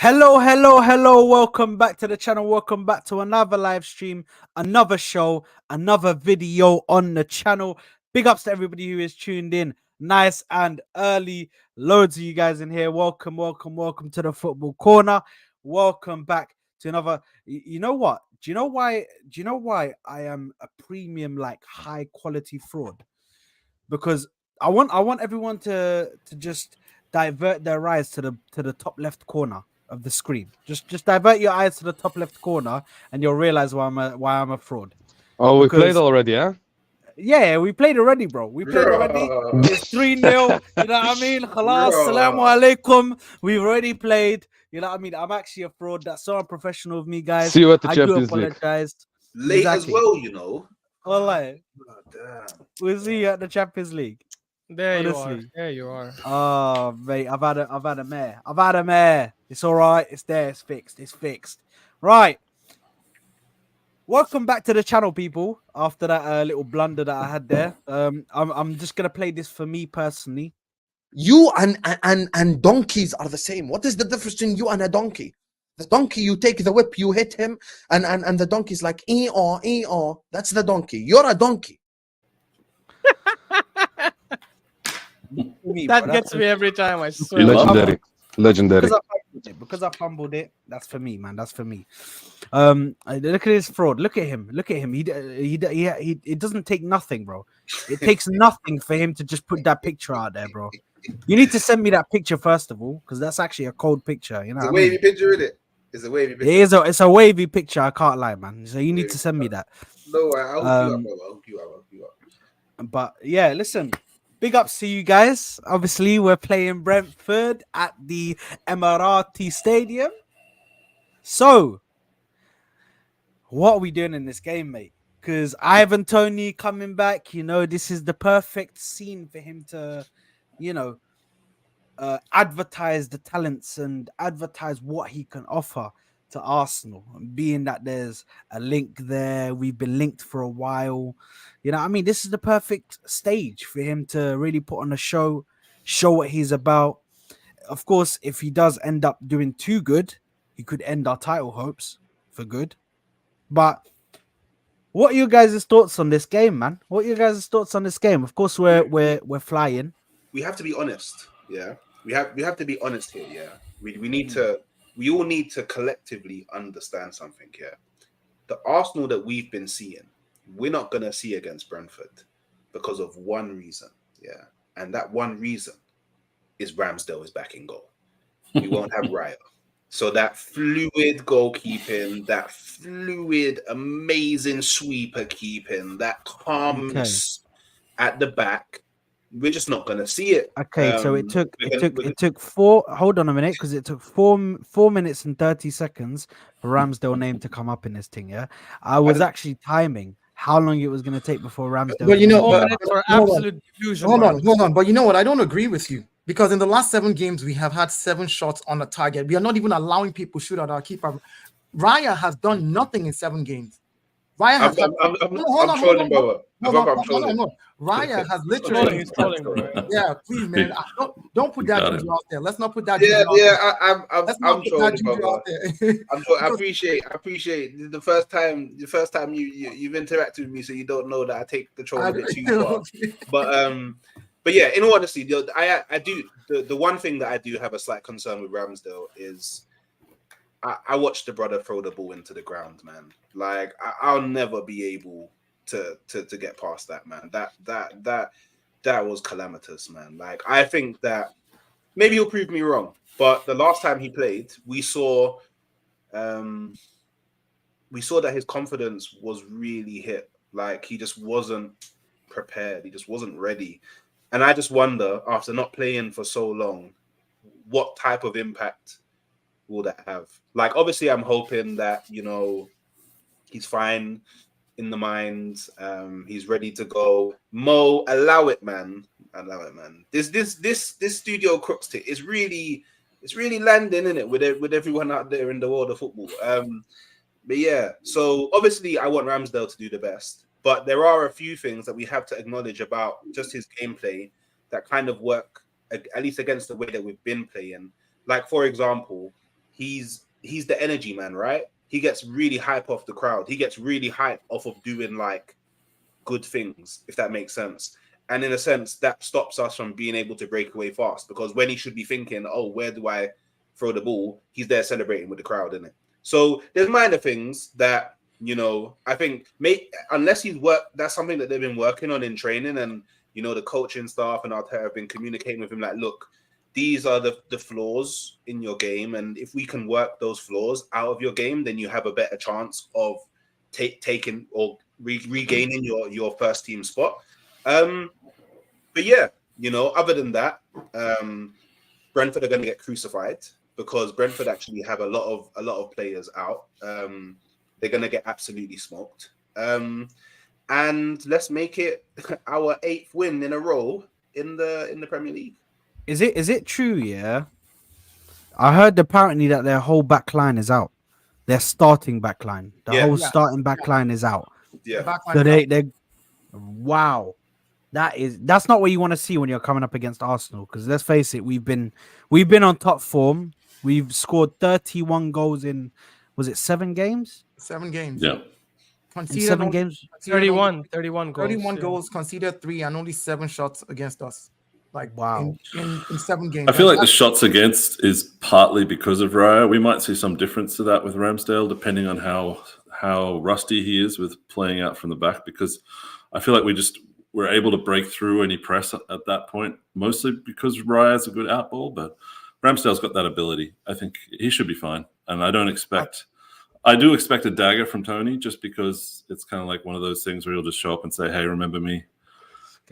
Hello. Welcome back to the channel. Welcome back to another live stream, another show, another video on the channel. Big ups to everybody who is tuned in nice and early. Loads of you guys in here. Welcome to the football corner. Welcome back to another. You know what? Do you know why? I am a premium, like high quality fraud? Because I want everyone to just divert their eyes to the top left corner of the screen. Just divert your eyes to the top left corner, and you'll realize why I'm a fraud. Oh, we played Because already, yeah? yeah, we played already, bro. We played already. Bro. It's 3-0. You know what I mean? Khalas, salamu alaikum. We've already played. You know what I mean? I'm actually a fraud. That's so unprofessional of me, guys. See you at the I do Champions League. apologize. Late Exactly. as well, you know. Wallahi. Oh, damn. We'll see you at the Champions League. There Honestly. you are. Oh, mate, I've had a mare. It's all right. It's there. It's fixed. Right. Welcome back to the channel, people. After that little blunder that I had there, I'm just gonna play this for me personally. You and donkeys are the same. What is the difference between you and a donkey? The donkey, you take the whip, you hit him, and the donkey's like ee-aw. That's the donkey. You're a donkey. That gets me every time, I swear. Legendary. Because I fumbled it. That's for me, man. That's for me. Look at his fraud. Look at him. He it doesn't take nothing, bro. It takes nothing for him to just put that picture out there, bro. You need to send me that picture first of all, because that's actually a cold picture. You know, It's a wavy picture, isn't it? It's a wavy picture. It's a wavy picture. I can't lie, man. So you need to send me that. No, I'll hook you up. But yeah, listen. Big ups to you guys. Obviously, we're playing Brentford at the Emirates Stadium. So, what are we doing in this game, mate? Because Ivan Toney coming back, you know, this is the perfect scene for him to, you know, advertise the talents and advertise what he can offer to Arsenal. Being that there's a link there, we've been linked for a while. You know, I mean, this is the perfect stage for him to really put on a show what he's about. Of course, if he does end up doing too good, he could end our title hopes for good. But what are your guys' thoughts on this game, man? What are your guys' thoughts on this game? Of course, we're flying. We have to be honest, yeah. We have to be honest here, yeah. We all need to collectively understand something here. The Arsenal that we've been seeing, we're not gonna see against Brentford because of one reason, yeah. And that one reason is Ramsdale is back in goal. We won't have Raya. So that fluid goalkeeping, that fluid, amazing sweeper keeping, that calmness at the back, we're just not gonna see it. Okay, so it took four. Hold on a minute, because it took 4 minutes and 30 seconds for Ramsdale name to come up in this thing. Yeah, I was actually timing how long it was going to take before Ramsdale. But you know, 4 minutes for absolute delusion. Hold on. But you know what? I don't agree with you, because in the last 7 games we have had 7 shots on the target. We are not even allowing people to shoot at our keeper. Raya has done nothing in 7 games. Raya has. I'm trolling, brother. Raya has literally. He's trolling, bro. Yeah, please, man. Don't put that juju out there. Let's not put that. I'm trolling, brother. I appreciate the first time you've interacted with me, so you don't know that I take the troll a bit too far. But yeah, in all honesty, I do the one thing that I do have a slight concern with Ramsdale is I watched the brother throw the ball into the ground, man. Like I'll never be able to get past that, man. That was calamitous, man. Like I think that maybe you'll prove me wrong, but the last time he played, we saw that his confidence was really hit. Like he just wasn't prepared. He just wasn't ready. And I just wonder, after not playing for so long, what type of impact will that have? Like, obviously, I'm hoping that, you know, he's fine in the mind. He's ready to go. Mo, allow it, man. This studio crooks tip is really landing in it with everyone out there in the world of football. But yeah, so obviously I want Ramsdale to do the best, but there are a few things that we have to acknowledge about just his gameplay that kind of work at least against the way that we've been playing. Like, for example, he's the energy man, right? He gets really hype off the crowd. He gets really hype off of doing like good things, if that makes sense. And in a sense, that stops us from being able to break away fast, because when he should be thinking, oh, where do I throw the ball? He's there celebrating with the crowd, isn't it? So there's minor things that, you know, I think unless he's worked, that's something that they've been working on in training, and, you know, the coaching staff and Arteta have been communicating with him like, look, these are the flaws in your game, and if we can work those flaws out of your game, then you have a better chance of taking or regaining your first team spot. But yeah, you know, other than that, Brentford are going to get crucified, because Brentford actually have a lot of players out. They're going to get absolutely smoked. And let's make it our 8th win in a row in the Premier League. Is it true? Yeah, I heard apparently that their whole back line is out. Their starting back line, starting back line is out. Yeah. So they wow. That's not what you want to see when you're coming up against Arsenal, because let's face it, we've been on top form. We've scored 31 goals in, was it 7 games? 7 games. Yeah. Conceded 7 games. 31 goals. 31 goals, conceded 3, and only 7 shots against us. Like, wow. In 7 games. I feel like the shots against is partly because of Raya. We might see some difference to that with Ramsdale, depending on how rusty he is with playing out from the back, because I feel like we're able to break through any press at that point, mostly because Raya's a good out ball, but Ramsdale's got that ability. I think he should be fine. And I do expect a dagger from Toney, just because it's kind of like one of those things where he'll just show up and say, hey, remember me?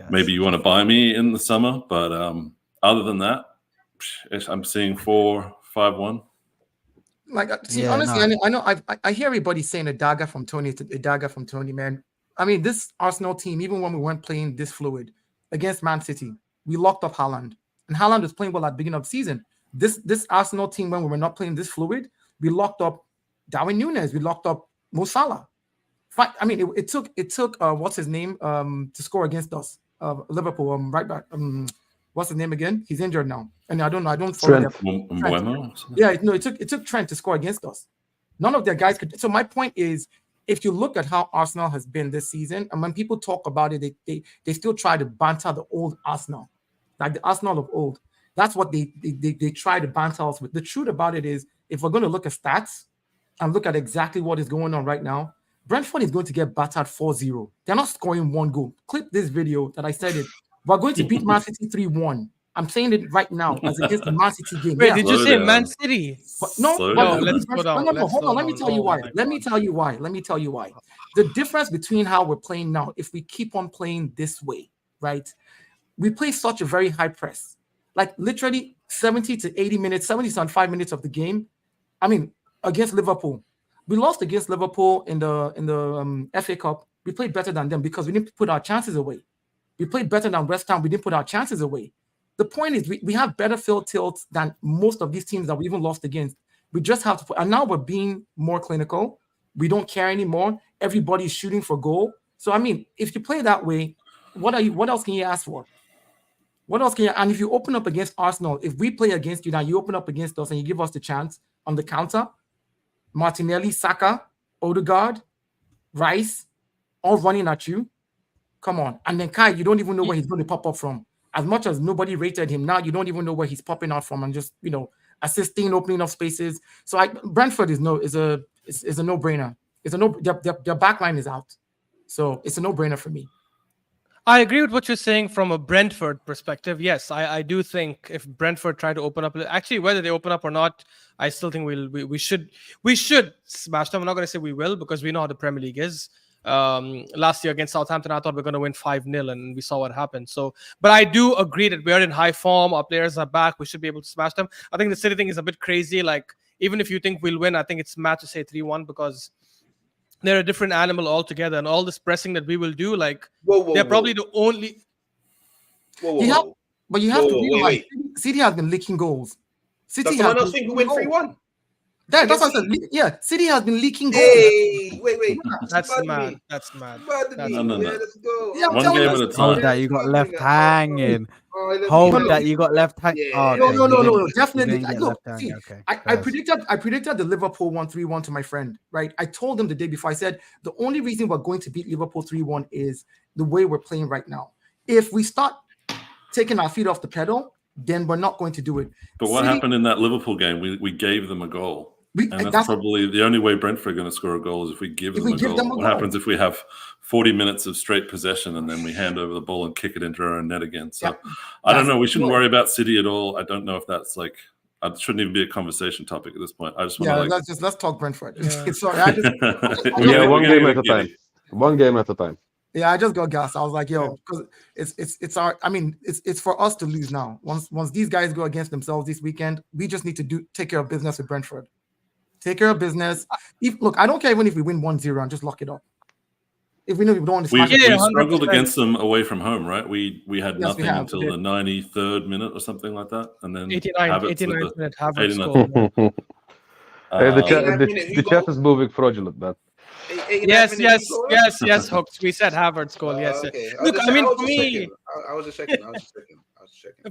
Maybe you want to buy me in the summer. But other than that, I'm seeing 4-5-1. Like, see, honestly, no. I hear everybody saying a dagger from Toney, man. I mean, this Arsenal team, even when we weren't playing this fluid against Man City, we locked up Haaland. And Haaland was playing well at the beginning of the season. This Arsenal team, when we were not playing this fluid, we locked up Darwin Núñez. We locked up Mo Salah. I mean, it took what's his name to score against us, Liverpool, right back. What's his name again? He's injured now, and I don't follow Trent. Yeah, no, it took Trent to score against us. None of their guys could. So my point is, if you look at how Arsenal has been this season, and when people talk about it, they still try to banter the old Arsenal, like the Arsenal of old. That's what they try to banter us with. The truth about it is, if we're going to look at stats and look at exactly what is going on right now, Brentford is going to get battered 4-0. They're not scoring 1 goal. Clip this video that I said it. We're going to beat Man City 3-1. I'm saying it right now as against the Man City game. Wait, did you say Man City? Let's go down. Hold on. Let me tell you why. Let me tell you why. The difference between how we're playing now, if we keep on playing this way, right? We play such a very high press. Like literally 70 to 80 minutes, 75 minutes of the game. I mean, against Liverpool. We lost against Liverpool in the FA Cup. We played better than them because we didn't put our chances away. We played better than West Ham. We didn't put our chances away. The point is we have better field tilts than most of these teams that we even lost against. We just have to put, and now we're being more clinical. We don't care anymore. Everybody's shooting for goal. So I mean, if you play that way, what else can you ask for? What else can you? And if you open up against Arsenal, if we play against you now, you open up against us and you give us the chance on the counter, Martinelli, Saka, Odegaard, Rice, all running at you. Come on. And then Kai, you don't even know where he's going to pop up from. As much as nobody rated him, now you don't even know where he's popping out from and just, assisting, opening up spaces. So Brentford is a no-brainer. Their back line is out. So it's a no-brainer for me. I agree with what you're saying from a Brentford perspective. Yes, I do think if Brentford try to open up, actually whether they open up or not, I still think we should smash them. I'm not going to say we will because we know how the Premier League is. Last year against Southampton, I thought we were going to win 5-0 and we saw what happened. So, but I do agree that we are in high form. Our players are back. We should be able to smash them. I think the City thing is a bit crazy. Like, even if you think we'll win, I think it's mad to say 3-1 because they're a different animal altogether. And all this pressing that we will do, like, they're probably the only... But you have to realize, City has been leaking goals. City has been... think we win 3-1? That's what I said. Yeah, City has been leaking goals. Hey, wait. That's Mad mad. me. That's mad. Mad That's me. No. Yeah, let's go. Yeah, I'm One telling game you. at a Hold time. that you got left hanging. Let me Hold know. that you got left hanging. Yeah, Oh, okay. No, you didn't- definitely. You didn't get Look, left hanging. see, Okay. I predicted the Liverpool 1-3-1 to my friend, right? I told him the day before. I said the only reason we're going to beat Liverpool 3-1 is the way we're playing right now. If we start taking our feet off the pedal, then we're not going to do it. But what happened in that Liverpool game? We gave them a goal. And that's probably the only way Brentford are going to score a goal is if we give them a goal. What happens if we have 40 minutes of straight possession and then we hand over the ball and kick it into our own net again? So I don't know. We shouldn't worry about City at all. I don't know if that's like, it shouldn't even be a conversation topic at this point. I just want to let's talk Brentford. Yeah. Sorry, one game at a time. One game at a time. Yeah, I just got gas. I was like, yo, because it's our. I mean, it's for us to lose now. Once these guys go against themselves this weekend, we just need to take care of business with Brentford. Take care of business. Look, I don't care even if we win 1-0 and just lock it up. If we know we don't want to smash we struggled against them away from home, right? We had nothing until the 93rd minute or something like that, and then 89th minute Havertz scored. The chat is moving fraudulent, man. Yes, Hooks. We said Havertz goal. Yes. Okay. Look, I mean, for me, I was just checking.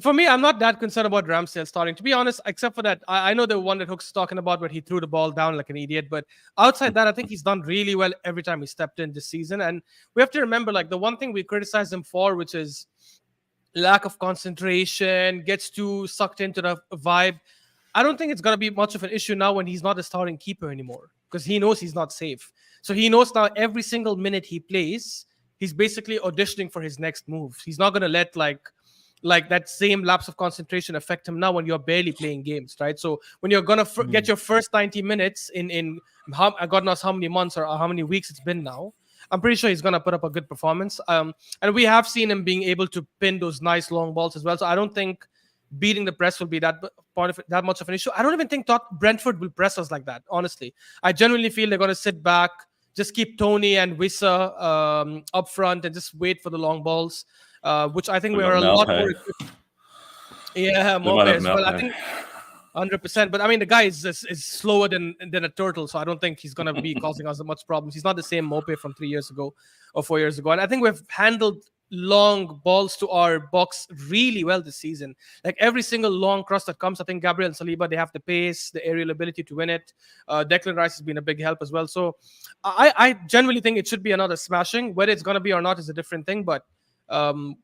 For me, I'm not that concerned about Ramsdale starting. To be honest, except for that, I know the one that Hooks is talking about where he threw the ball down like an idiot. But outside that, I think he's done really well every time he stepped in this season. And we have to remember, like, the one thing we criticize him for, which is lack of concentration, gets too sucked into the vibe. I don't think it's going to be much of an issue now when he's not a starting keeper anymore, because he knows he's not safe. So he knows now every single minute he plays, he's basically auditioning for his next move. He's not going to let like that same lapse of concentration affect him now when you're barely playing games, right? So when you're going to get your first 90 minutes in God knows how many months or how many weeks it's been now, I'm pretty sure he's going to put up a good performance. And we have seen him being able to pin those nice long balls as well. So I don't think beating the press will be that much of an issue. I don't even think Brentford will press us like that, honestly. I genuinely feel they're going to sit back, just keep Toney and Wissa up front and just wait for the long balls, which I think we're a lot more equipped. Yeah, Mopé as well. I think 100%. But I mean, the guy is slower than a turtle, so I don't think he's going to be causing us much problems. He's not the same Mopé from 3 years ago or 4 years ago. And I think we've handled long balls to our box really well this season. Like every single long cross that comes, I think Gabriel and Saliba, they have the pace, the aerial ability to win it. Declan Rice has been a big help as well. So I genuinely think it should be another smashing. Whether it's going to be or not is a different thing, but and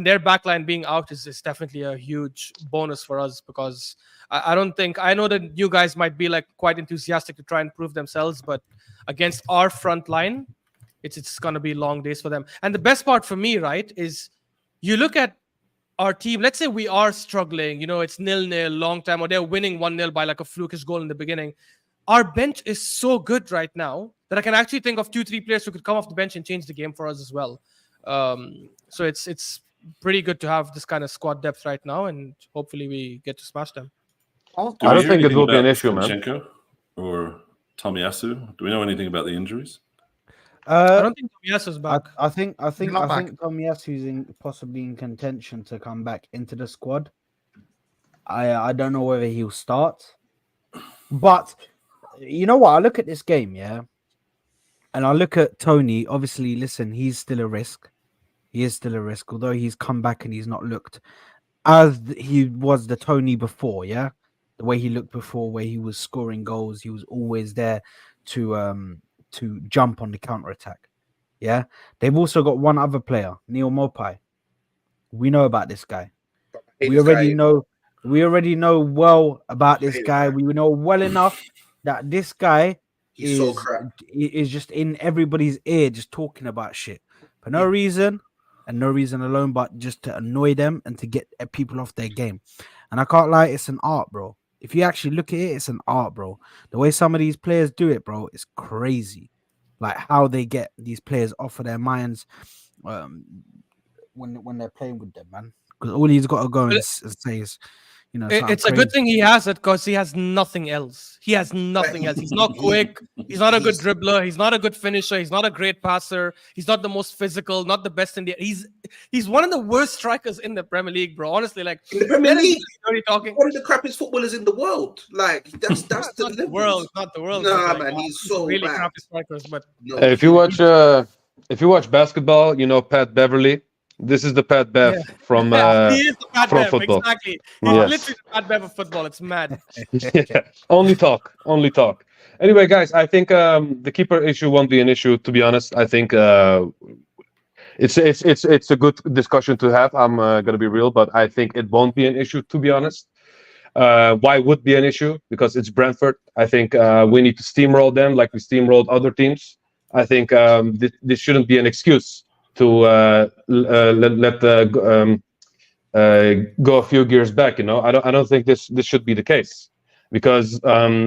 their backline being out is definitely a huge bonus for us, because I don't think, I know that you guys might be like quite enthusiastic to try and prove themselves, but against our front line, it's going to be long days for them. And the best part for me, right, is you look at our team. Let's say we are struggling, it's 0-0 long time, or they're winning 1-0 by like a flukish goal in the beginning. Our bench is so good right now that I can actually think of 2-3 players who could come off the bench and change the game for us as well. So it's pretty good to have this kind of squad depth right now, and hopefully we get to smash them. I don't think it will be an issue, man. Or Tomiyasu? Do we know anything about the injuries? I don't think Tomiyasu's back. I think Tomiyasu's possibly in contention to come back into the squad. I don't know whether he'll start, but you know what? I look at this game, yeah, and I look at Toney. Obviously, listen, he's still a risk. He is still a risk, although he's come back and he's not looked as he was the Toney before, yeah. The way he looked before, where he was scoring goals, he was always there to jump on the counter attack. Yeah, they've also got one other player, Neil Mopai. We know about this guy. We already know well about this guy. We know well enough that this guy is just in everybody's ear, just talking about shit for no reason and no reason alone, but just to annoy them and to get people off their game. And I can't lie, it's an art, bro. If you actually look at it, it's an art, bro. The way some of these players do it, bro, is crazy. Like how they get these players off of their minds when they're playing with them, man. Because all he's got to go and say is, you know, It's a good thing he has it because he has nothing else. He has nothing else. He's not quick. He's not a good dribbler. He's not a good finisher. He's not a great passer. He's not the most physical. Not the best in the. He's one of the worst strikers in the Premier League, bro. Honestly, like in the Premier League, talking. One of the crappiest footballers in the world. Like that's the not the world, not the world. Nah, like, man, he's so really bad. crappy strikers. But No, If you watch basketball, you know Pat Beverly. This is the Pat Bev from he is the Pat from Bev, football. exactly. He's Yes. literally the Pat Bev of football. It's mad. Yeah. Only talk. Anyway, guys, I think the keeper issue won't be an issue. To be honest, I think it's a good discussion to have. I'm gonna be real, but I think it won't be an issue. To be honest, why would be an issue? Because it's Brentford. I think we need to steamroll them like we steamrolled other teams. I think this shouldn't be an excuse to let go a few gears back. You know, I don't think this should be the case, because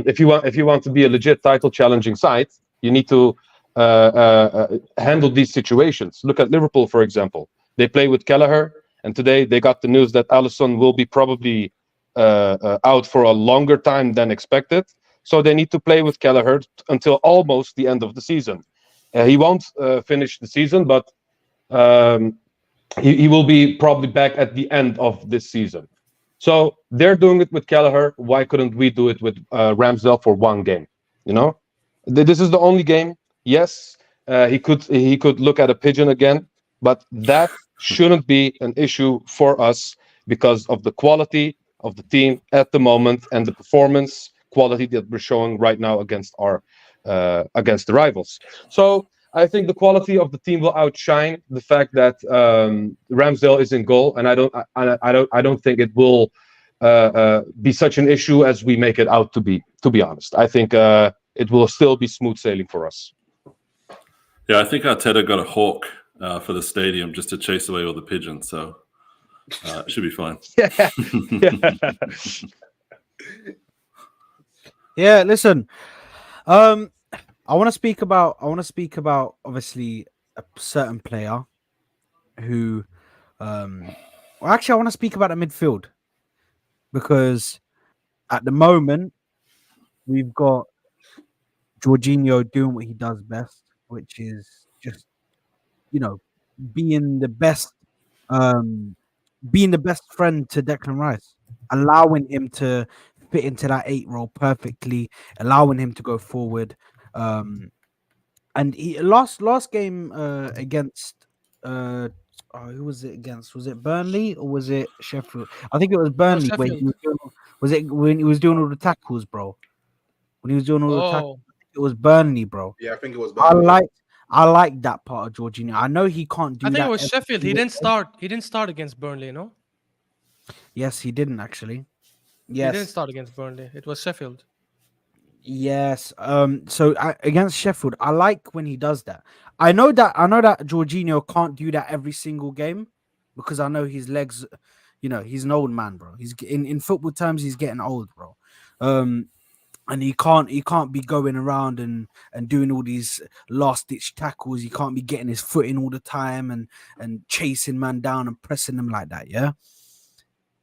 if you want to be a legit title challenging side, you need to handle these situations. Look at Liverpool, for example. They play with Kelleher, and today they got the news that Alisson will be probably out for a longer time than expected. So they need to play with Kelleher until almost the end of the season. He won't finish the season, but he will be probably back at the end of this season. So they're doing it with Kelleher. Why couldn't we do it with Ramsdale for one game? You know, this is the only game. Yes, he could look at a pigeon again, but that shouldn't be an issue for us because of the quality of the team at the moment and the performance quality that we're showing right now against the rivals. So I think the quality of the team will outshine the fact that Ramsdale is in goal, and I don't think it will be such an issue as we make it out to be. To be honest, I think it will still be smooth sailing for us. Yeah, I think Arteta got a hawk for the stadium just to chase away all the pigeons, so it should be fine. Yeah, listen. I want to speak about obviously a certain player who actually I want to speak about the midfield, because at the moment we've got Jorginho doing what he does best, which is just, you know, being the best friend to Declan Rice, allowing him to fit into that 8 role perfectly, allowing him to go forward. And he last game against who was it against? Was it Burnley or was it Sheffield? I think it was Burnley. When he was doing, when he was doing all the tackles, bro? When he was doing all the tackles, it was Burnley, bro. Yeah, I think it was Burnley. I like that part of Jorginho. I know he can't do that. I think it was Sheffield. He didn't start against Burnley, no? Yes, he didn't actually. Yes. He didn't start against Burnley. It was Sheffield. Yes. So against Sheffield, I like when he does that. I know that Jorginho can't do that every single game, because I know his legs. You know, he's an old man, bro. He's in football terms, he's getting old, bro. And he can't be going around and doing all these last ditch tackles. He can't be getting his foot in all the time and chasing man down and pressing them like that. Yeah.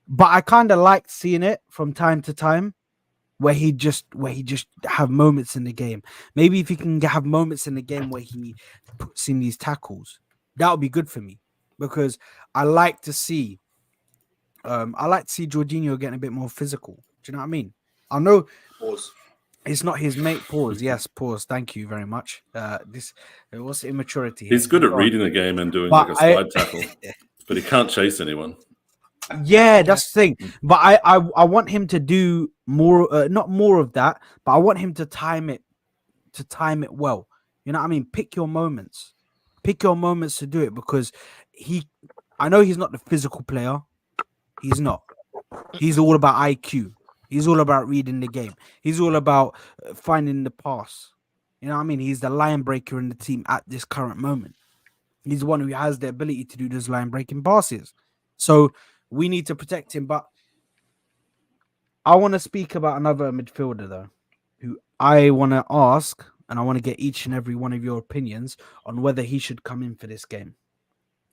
But I kind of like seeing it from time to time, where he just have moments in the game. Maybe if he can have moments in the game where he puts in these tackles, that would be good for me, because I like to see Jorginho getting a bit more physical. Do you know what I mean? I know. Pause. It's not his mate. Pause. Yes, pause. Thank you very much. It was immaturity. He's good at reading the game and doing like a slide tackle, but he can't chase anyone. Yeah, that's the thing. But I want him to do more, not more of that, but I want him to time it well. You know what I mean? Pick your moments to do it, because I know he's not the physical player. He's not. He's all about IQ. He's all about reading the game. He's all about finding the pass. You know what I mean? He's the line breaker in the team at this current moment. He's the one who has the ability to do those line breaking passes. So we need to protect him. But I want to speak about another midfielder, though, who I want to ask, and I want to get each and every one of your opinions on whether he should come in for this game.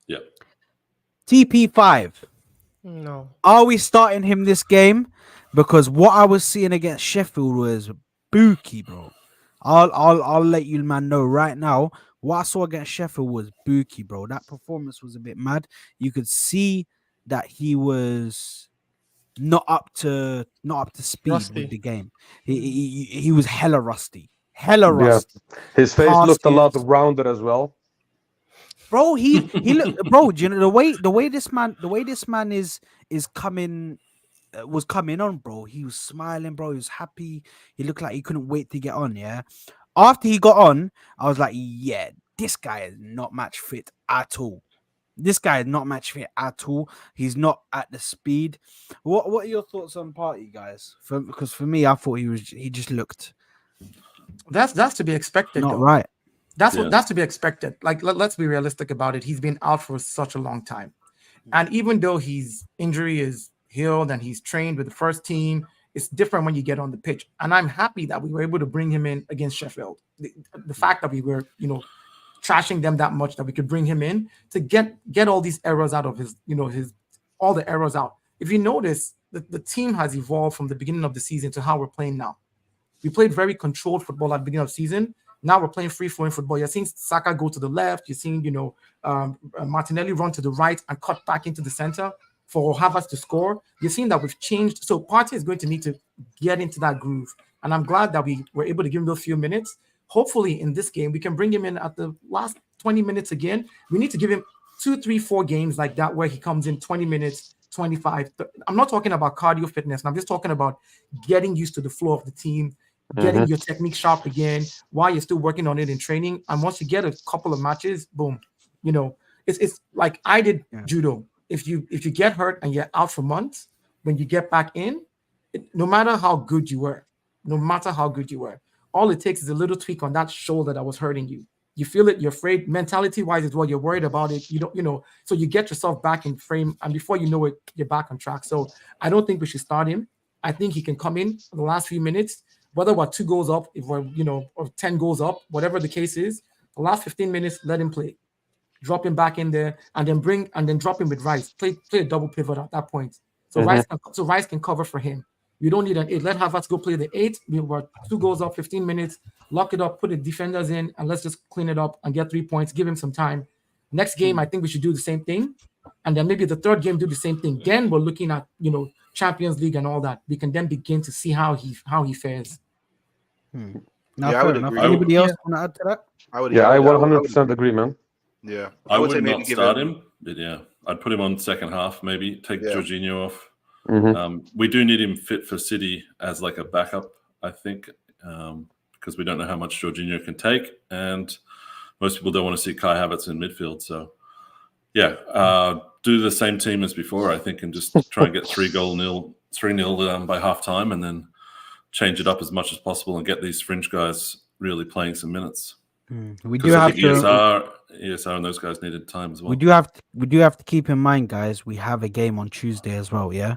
Yeah. TP5. No. Are we starting him this game? Because what I was seeing against Sheffield was booky, bro. I'll let you man know right now. What I saw against Sheffield was booky, bro. That performance was a bit mad. You could see that he was not up to speed with Rusty. the game. He was hella rusty. Hella Yeah, rusty. his face looked a lot Passes. rounded as well. Bro, he look, bro, do you know the way this man is coming was coming on, bro. He was smiling, bro. He was happy. He looked like he couldn't wait to get on. Yeah. After he got on, I was like, yeah, this guy is not match fit at all. This guy is not match fit at all. He's not at the speed. What are your thoughts on Party, guys? Because for me, I thought he just looked That's to be expected, not though. right. That's to be expected. Like let's be realistic about it. He's been out for such a long time, and even though his injury is healed and he's trained with the first team, it's different when you get on the pitch. And I'm happy that we were able to bring him in against Sheffield. The fact that we were, trashing them that much that we could bring him in to get all these errors out of his all the errors out. If you notice, the team has evolved from the beginning of the season to how we're playing now. We played very controlled football at the beginning of the season. Now we're playing free-flowing football. You're seeing Saka go to the left. You're seeing, Martinelli run to the right and cut back into the center for Havertz to score. You're seeing that we've changed. So Partey is going to need to get into that groove. And I'm glad that we were able to give him those few minutes. Hopefully in this game, we can bring him in at the last 20 minutes again. We need to give him 2, 3, 4 games like that where he comes in 20 minutes, 25. I'm not talking about cardio fitness. I'm just talking about getting used to the flow of the team, getting your technique sharp again while you're still working on it in training. And once you get a couple of matches, boom, it's like I did judo. If you get hurt and you're out for months, when you get back in, no matter how good you were, all it takes is a little tweak on that shoulder that was hurting you. You feel it, you're afraid, mentality wise as well, you're worried about it. You don't, so you get yourself back in frame, and before you know it, you're back on track. So I don't think we should start him. I think he can come in the last few minutes, whether we're 2 goals up, if we're, or 10 goals up, whatever the case is, the last 15 minutes, let him play. Drop him back in there, and then drop him with Rice. Play a double pivot at that point. So Rice can cover for him. You don't need an 8. Let Havertz go play the 8. We were 2 goals up, 15 minutes. Lock it up, put the defenders in, and let's just clean it up and get 3 points. Give him some time. Next game, I think we should do the same thing. And then maybe the third game, do the same thing. Then we're looking at, Champions League and all that. We can then begin to see how he fares. Now, fair enough. Anybody else want to add to that? I 100% agree, man. Yeah, I would not start him, but yeah, I'd put him on second half. Maybe take Jorginho off. We do need him fit for City as like a backup, I think, because we don't know how much Jorginho can take, and most people don't want to see Kai Havertz in midfield. So, do the same team as before, I think, and just try and get 3-0 by half time, and then change it up as much as possible and get these fringe guys really playing some minutes. We do have to. ESR and those guys needed time as well. We do have to keep in mind, guys. We have a game on Tuesday as well. Yeah,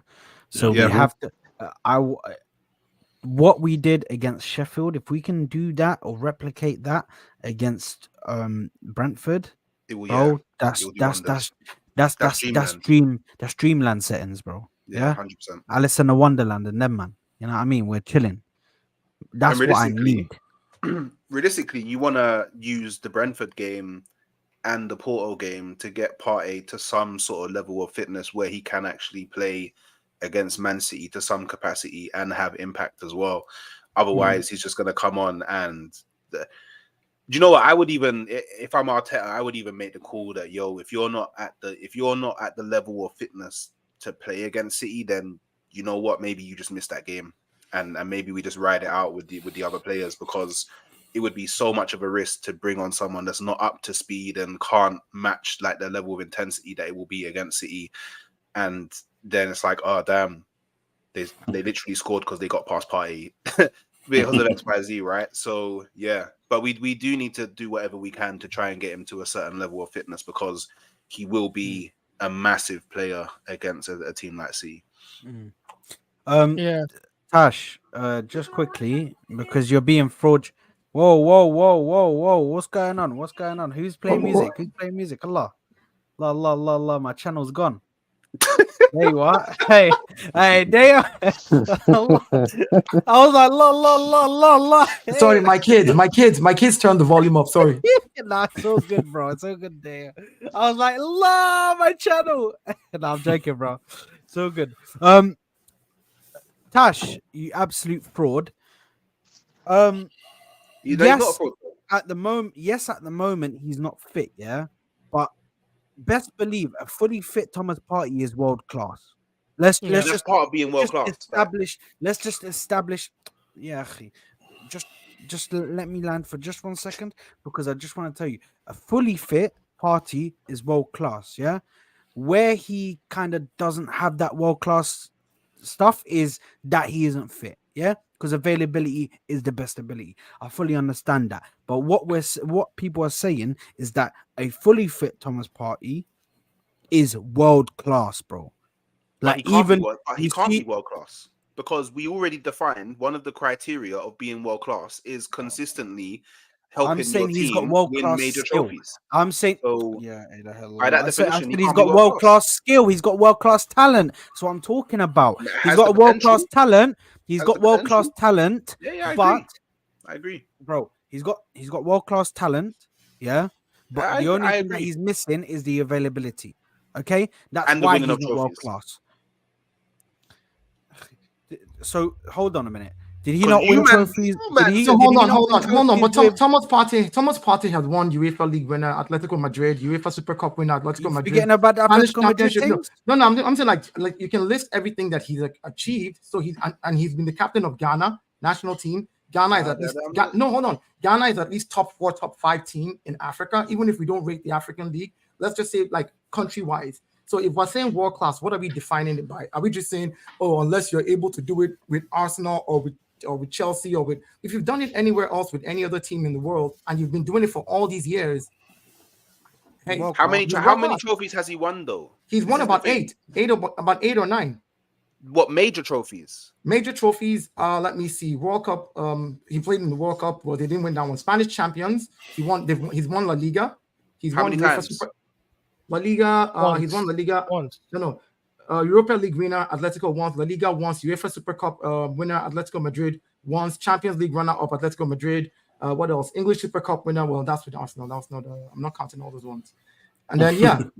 so we have to. What we did against Sheffield, if we can do that or replicate that against Brentford, that's dreamland settings, bro. Yeah, 100%. Alice in the Wonderland and them, man. You know what I mean? We're chilling. That's what I need. Realistically, you want to use the Brentford game and the Porto game to get Partey to some sort of level of fitness where he can actually play against Man City to some capacity and have impact as well. Otherwise, he's just going to come on and... do you know what? I would even, if I'm Arteta, I would even make the call that, if you're not at the level of fitness to play against City, then you know what? Maybe you just missed that game. And maybe we just ride it out with the other players, because it would be so much of a risk to bring on someone that's not up to speed and can't match like the level of intensity that it will be against City. And then it's like, oh damn, they literally scored because they got past Partey because of XYZ, right? So yeah, but we do need to do whatever we can to try and get him to a certain level of fitness, because he will be a massive player against a team like City. Tash, just quickly, because you're being fraud. Whoa! What's going on? Who's playing music? Allah, my channel's gone. Hey, what? Hey, Dayo. I was like, la. Hey. Sorry, my kids turned the volume up. Sorry. Nah, it's so good, bro. It's so good, Dayo. I was like, la, my channel. Nah, I'm joking, bro. So good. Tash, you absolute fraud. He's not a Yes, fraud. at the moment, he's not fit, yeah. But best believe a fully fit Thomas Partey is world class. Let's That's just part of being world class. establish. Let's just establish. Yeah, just let me land for just 1 second because I just want to tell you a fully fit Partey is world class. Yeah, where he kind of doesn't have that world class stuff is that he isn't fit. Yeah, because availability is the best ability. I fully understand that. But what people are saying is that a fully fit Thomas Partey is world class, bro. But Like he can't even he can't be world class because we already defined one of the criteria of being world class is consistently helping I'm saying your he's got team world win class major skill. trophies. I'm saying, So yeah, the hell. by that I said definition, he he's can't be got world world class skill. He's got world class talent. That's what I'm talking about. It He's has got the a world class potential. talent. He's Has got the world class potential. talent. Yeah, I but agree. I agree. bro, he's got world class talent. Yeah, but the only I thing that agree. he's missing is the availability. Okay, that's And the why winning he's of not world trophies. class. So hold on a minute. Did he 'Cause not you win man- trophies? you Did man- he? So Did hold he on. not win But trophies with- Thomas Partey has won UEFA League winner, Atletico Madrid, UEFA Super Cup winner, Atletico You Madrid. forgetting about the Spanish Atletico Madrid Championship. things? No, I'm saying like you can list everything that he's achieved. So he's been the captain of Ghana national team. Ghana is at least hold on. Ghana is at least top 4, top 5 team in Africa. Even if we don't rate the African League, let's just say like country wise. So if we're saying world class, what are we defining it by? Are we just saying, oh, unless you're able to do it with Arsenal or with Chelsea or with if you've done it anywhere else with any other team in the world and you've been doing it for all these years? Hey, How many trophies has he won though? He's won about 8 or 9. What major trophies? Major trophies. Let me see. World Cup. He played in the World Cup. Well, they didn't win that one. Spanish champions. He's won La Liga. He's How won many UEFA times? Super La Liga. Once. He's won La Liga. Once. No. Europa League winner, Atletico once. La Liga once. UEFA Super Cup winner, Atletico Madrid once. Champions League runner-up, Atletico Madrid. What else? English Super Cup winner. Well, that's with Arsenal. That's not. I'm not counting all those ones. And then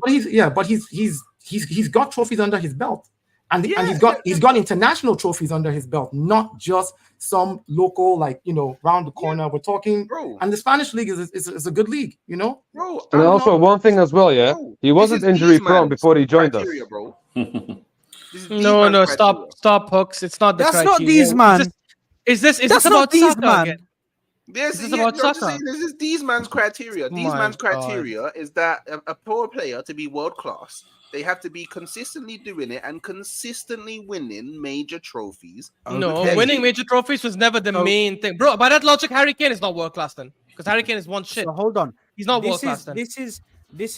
but he's got trophies under his belt. And he's got international trophies under his belt, not just some local, round the corner. We're talking, Bro. And the Spanish league is a good league, Bro, And also one thing as well, yeah, he wasn't injury prone before he joined us. Bro. No, stop, Hooks. It's not the That's criteria. not these man. Is this That's about not these Saka man. again? This is about Saka. This is these man's criteria. These My man's God. criteria is that a poor player to be world class, they have to be consistently doing it and consistently winning major trophies. No, Okay. winning major trophies was never the main thing, bro. By that logic, Harry Kane is not world class then, because Harry Kane is one shit. So hold on. He's not world class then. This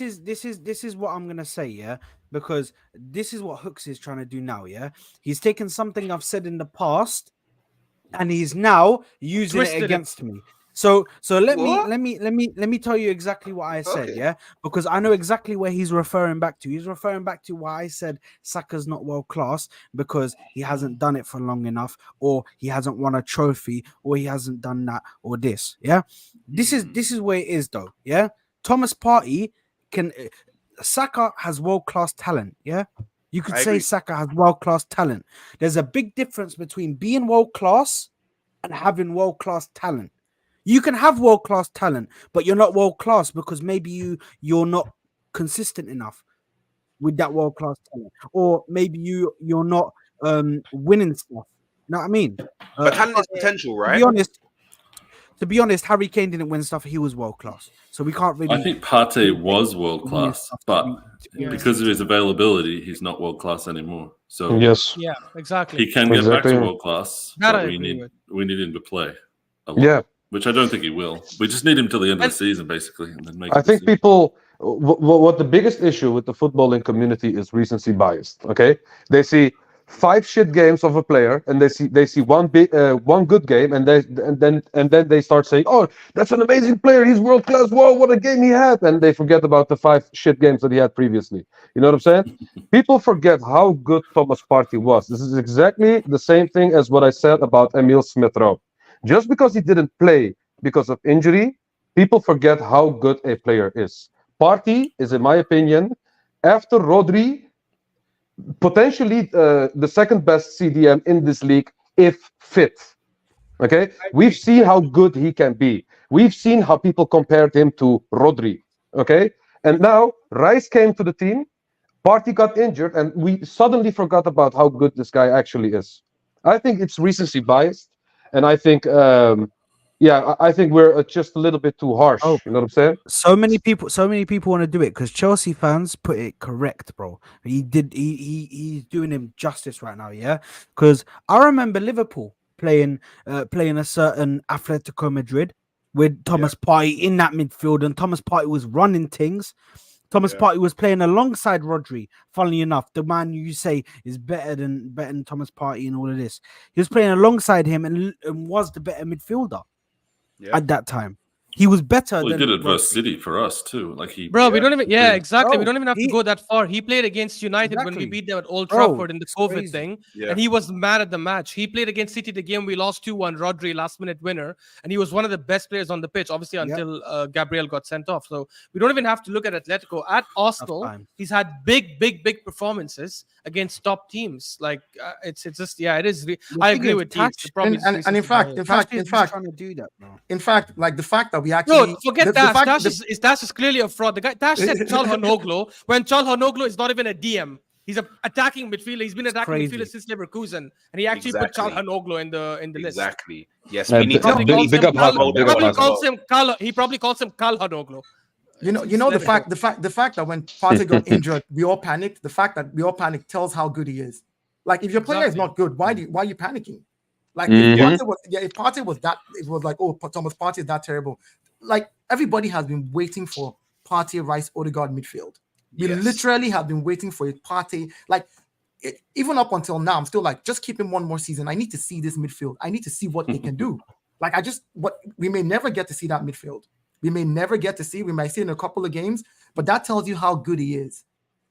is what I'm gonna say, yeah, because this is what Hooks is trying to do now, yeah. He's taken something I've said in the past, and he's now using Twisted it it. against me. So let What? me tell you exactly what I said, Okay. yeah, because I know exactly where he's referring back to. He's referring back to why I said Saka's not world class because he hasn't done it for long enough, or he hasn't won a trophy, or he hasn't done that, or this, yeah. This is where it is though, yeah. Thomas Partey Saka has world class talent, yeah. You could I say agree. Saka has world class talent. There's a big difference between being world class and having world class talent. You can have world class talent, but you're not world class because maybe you're not consistent enough with that world class talent, or maybe you're not winning stuff. You know what I mean? But talent is potential, right? To be honest, Harry Kane didn't win stuff. He was world class, so we can't really. I think Partey was world class, but Yeah. because of his availability, he's not world class anymore. So Yes. Yeah, exactly. he can get back Exactly. to world class, That but I we agree need with. him to play a lot. Yeah. Which I don't think he will. We just need him till the end of the season, basically, and then make. I think people, what the biggest issue with the footballing community is recency bias. Okay, they see 5 shit games of a player, and they see one good game, and then they start saying, "Oh, that's an amazing player. He's world class. Whoa, what a game he had!" And they forget about the 5 shit games that he had previously. You know what I'm saying? People forget how good Thomas Partey was. This is exactly the same thing as what I said about Emil Smith-Rowe. Just because he didn't play because of injury, people forget how good a player is. Partey is, in my opinion, after Rodri, potentially the second best CDM in this league if fit. Okay, we've seen how good he can be. We've seen how people compared him to Rodri. Okay, and now Rice came to the team. Partey got injured, and we suddenly forgot about how good this guy actually is. I think it's recency biased, and I think, I think we're just a little bit too harsh. Oh. You know what I'm saying? So many people want to do it because Chelsea fans put it correct, bro. He's doing him justice right now, yeah. Because I remember Liverpool playing a certain Atletico Madrid with Thomas Partey in that midfield, and Thomas Partey was running things. Thomas Partey was playing alongside Rodri. Funnily enough, the man you say is better than Thomas Partey and all of this. He was playing alongside him and was the better midfielder at that time. He was better. Well, he than did it versus Rodri. City for us too. Like he, Bro, we don't even. Yeah, exactly. Bro, we don't even have to go that far. He played against United when we Exactly. beat them at Old Bro, Trafford in the it's COVID crazy. thing, Yeah. and he was mad at the match. He played against City the game we lost 2-1. Rodri last minute winner, and he was one of the best players on the pitch. Obviously, until Gabriel got sent off. So we don't even have to look at Atletico. At Arsenal, he's had big performances against top teams. Like it's just it is. I agree with you. And in fact, trying to do that, bro. in fact, like the fact that we actually no, forget Dash. Dash is clearly a fraud. The guy Dash said Çalhanoğlu when Çalhanoğlu is not even a DM. He's an attacking midfielder. He's been attacking midfielder since Leverkusen, and he actually put Çalhanoğlu in the list. Exactly. Yes, Yeah, we need to. He probably calls him Çalhanoğlu. You know the fact that when Partey got injured, we all panicked. The fact that we all panicked tells how good he is. Like if your player is not good, why are you panicking? Like if Partey was that, it was like, oh, Thomas Partey is that terrible. Like everybody has been waiting for Partey, Rice, Odegaard midfield. We literally have been waiting for a Partey. Like even up until now, I'm still like, just keep him one more season. I need to see this midfield. I need to see what they can do. Like we may never get to see that midfield. We may never get to see. We might see it in a couple of games, but that tells you how good he is.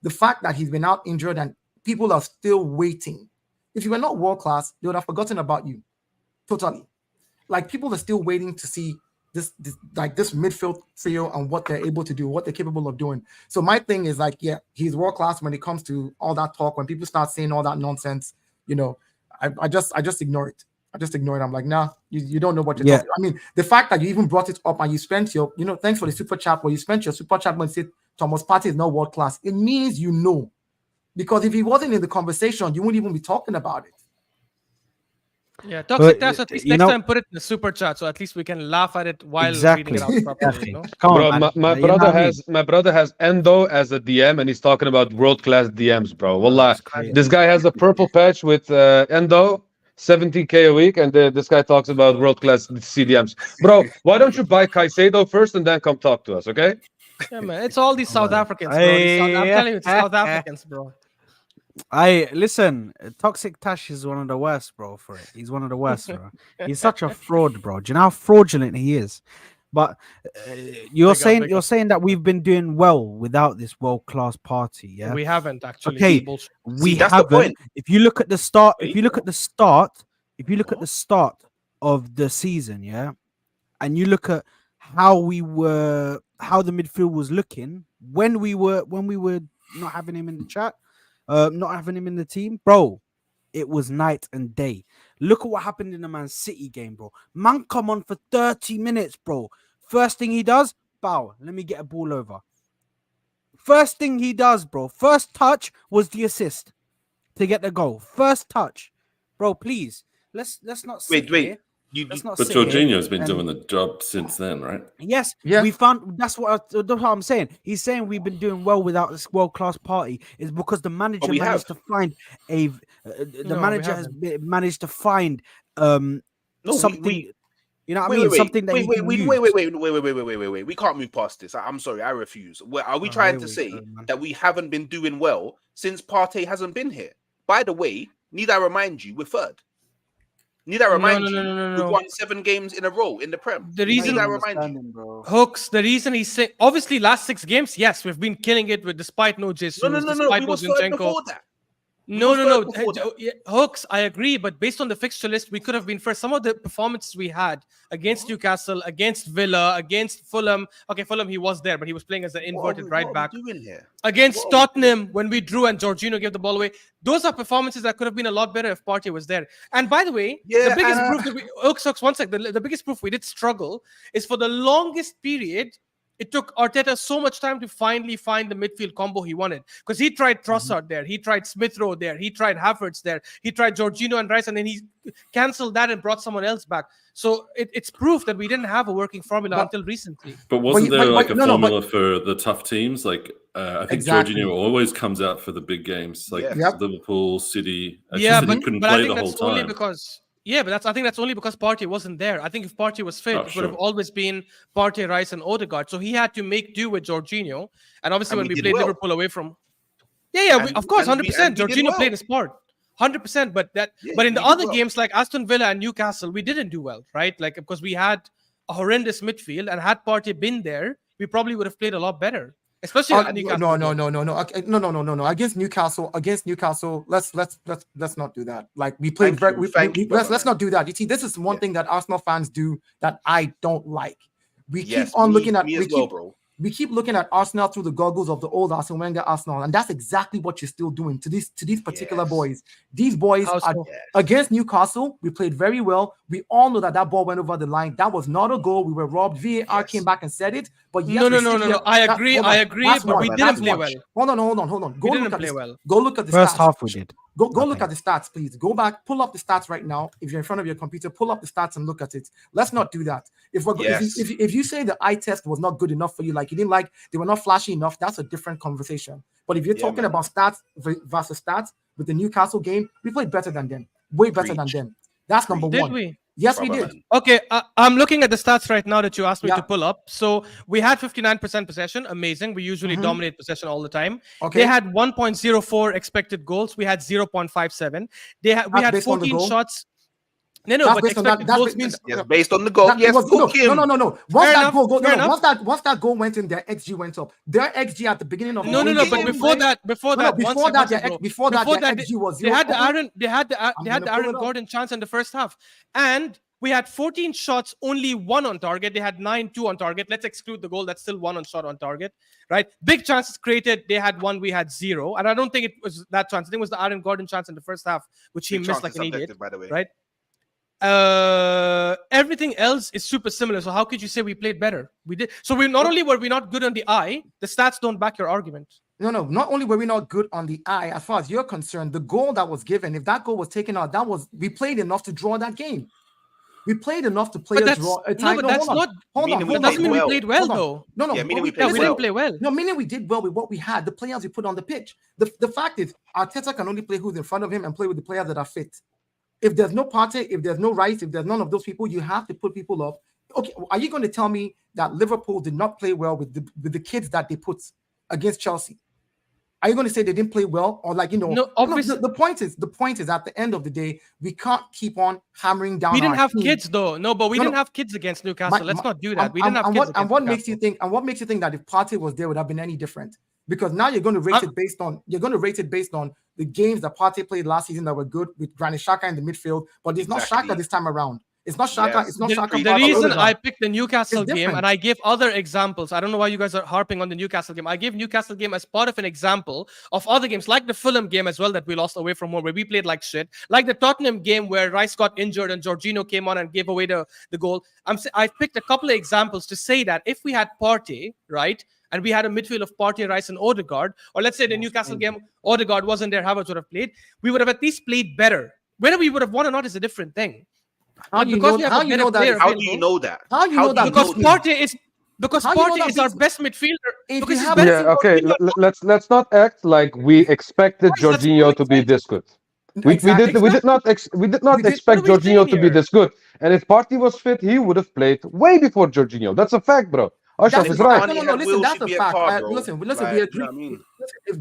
The fact that he's been out injured and people are still waiting. If you were not world class, they would have forgotten about you. Totally. Like people are still waiting to see this midfield trio and what they're able to do, what they're capable of doing. So my thing is like, he's world class when it comes to all that talk. When people start saying all that nonsense, I just ignore it. I just ignore it. I'm like, nah, you don't know what you're talking. I mean, the fact that you even brought it up and you spent your, thanks for the super chat, where you spent your super chat when you said Thomas Partey is not world class. It means because if he wasn't in the conversation, you wouldn't even be talking about it. Yeah, Toxic Dash, at least next time put it in the super chat, so at least we can laugh at it while reading it out properly. My brother has Endo as a DM, and he's talking about world-class DMs, bro. Wallah, this guy has a purple patch with Endo, 70K a week, and this guy talks about world-class CDMs. Bro, why don't you buy Caicedo first and then come talk to us, okay? Yeah, man, it's all these South Africans, bro. I'm telling you, it's South Africans, bro. Listen, Toxic Tash is one of the worst, bro, for it. He's one of the worst, bro. He's such a fraud, bro. Do you know how fraudulent he is? But you're saying that we've been doing well without this world-class Partey, yeah? We haven't actually. Okay, we haven't. If you look at the start, if you look at the start of the season, yeah, and you look at how the midfield was looking when we were not having him in the chat. Not having him in the team, bro, it was night and day. Look at what happened in the Man City game, bro. Man come on for 30 minutes, bro. First thing he does, bow, let me get a ball over. First thing he does, bro. First touch was the assist to get the goal. First touch. Bro, please. Let's not sit here. But Jorginho's been doing the job since then, right? Yes, we found that's what I'm saying. He's saying we've been doing well without this world-class Partey is because the manager managed to find has managed to find something. You know what I mean? Something that wait. We can't move past this. I'm sorry, I refuse. Are we trying to say that we haven't been doing well since Partey hasn't been here? By the way, Need I remind you, we're third. Need I remind you, No. we've won 7 games in a row in the Prem. The reason Need I remind you? Bro. Hooks, the reason he's saying, obviously last 6 games, yes, we've been killing it with despite no Jesus, No. despite We no was third Zinchenko. before that. No. Hooks, I agree, but based on the fixture list, we could have been first. Some of the performances we had against Newcastle, against Villa, against Fulham. Okay, Fulham, he was there, but he was playing as an inverted right back. What are we doing here? Against Tottenham, when we drew and Jorginho gave the ball away, those are performances that could have been a lot better if Partey was there. And by the way, the biggest proof that Hooks, one sec, the biggest proof we did struggle is for the longest period. It took Arteta so much time to finally find the midfield combo he wanted. Because he tried Trossard there, he tried Smith Rowe there, he tried Havertz there, he tried Jorginho and Rice, and then he cancelled that and brought someone else back. So it's proof that we didn't have a working formula until recently. But wasn't there a formula for the tough teams? Like I think Jorginho always comes out for the big games, like Liverpool, City. City couldn't play the whole time. I think that's only because Partey wasn't there. I think if Partey was fit, it would have always been Partey, Rice, and Odegaard. So he had to make do with Jorginho. And obviously, when we played Liverpool away from, of course, 100%. Jorginho played his part, 100%. But in the other games like Aston Villa and Newcastle, we didn't do well, right? Like because we had a horrendous midfield, and had Partey been there, we probably would have played a lot better. Especially Newcastle. No. Against Newcastle, let's not do that. Like we played let's not do that. You see, this is one thing that Arsenal fans do that I don't like. We keep on looking at we keep looking at Arsenal through the goggles of the old Arsene Wenger Arsenal, and that's exactly what you're still doing to these particular boys. These boys against Newcastle, we played very well. We all know that ball went over the line. That was not a goal. We were robbed. VAR came back and said it. But yes, no. I agree, but we didn't play well. Hold on. Go look at the first stats. half we did. Go look at the stats, please. Go back, pull up the stats right now. If you're in front of your computer, pull up the stats and look at it. Let's not do that. If you say the eye test was not good enough for you, like you didn't like, they were not flashy enough, that's a different conversation. But if you're talking about stats versus stats with the Newcastle game, we played better than them, way better than them. That's number one. Did we? Yes, we did. Okay, I'm looking at the stats right now that you asked me to pull up. So we had 59% possession. Amazing. We usually dominate possession all the time. Okay. They had 1.04 expected goals. We had 0.57. We had 14 shots. No, but expected goals means based on the goal. No. Once that goal went in, their XG went up. Their XG at the beginning of but before that, their XG was 0. They had the Aaron Gordon chance in the first half, and we had 14 shots, only 1 on target. They had 9-2 on target. Let's exclude the goal. That's still 1 shot on target, right? Big chances created. They had 1. We had 0. And I don't think it was that chance. I think it was the Aaron Gordon chance in the first half, which he missed like an idiot, by the way. Right? Everything else is super similar. So how could you say we played better? We did. So we not only were we not good on the eye, the stats don't back your argument. No. Not only were we not good on the eye, as far as you're concerned, the goal that was given, if that goal was taken out, we played enough to draw that game. We played enough to play a draw. That doesn't mean we played well, though. No. Yeah, we didn't play well. No, meaning we did well with what we had, the players we put on the pitch. The fact is, Arteta can only play who's in front of him and play with the players that are fit. If there's no Partey, if there's no Rice, if there's none of those people, you have to put people up. Okay, are you going to tell me that Liverpool did not play well with the kids that they put against Chelsea? Are you going to say they didn't play well, or No, obviously. The point is, at the end of the day, we can't keep on hammering down. We didn't have kids though. No, but we didn't have kids against Newcastle. Let's not do that. We didn't have kids. And what makes you think that if Partey was there, would have been any different? Because now you're going to rate it based on the games that Partey played last season that were good with Granit Xhaka in the midfield, but it's not Xhaka this time around. It's not Xhaka. Yes. It's not Xhaka. The reason I picked the Newcastle game, and I gave other examples. I don't know why you guys are harping on the Newcastle game. I gave Newcastle game as part of an example of other games, like the Fulham game as well that we lost away from home, where we played like shit. Like the Tottenham game where Rice got injured and Jorginho came on and gave away the goal. I picked a couple of examples to say that if we had Partey, right, and we had a midfield of Partey, Rice, and Odegaard, or let's say the Newcastle game, Odegaard wasn't there, Havertz would have played, we would have at least played better. Whether we would have won or not is a different thing. How do you know that? How do you know that? Because Partey is our best midfielder. Let's not act like we expected Jorginho to be this good. We did not expect Jorginho to be this good. And if Partey was fit, he would have played way before Jorginho. That's a fact, bro. Ashraf is right. No, listen, that's a fact. Listen, we agree.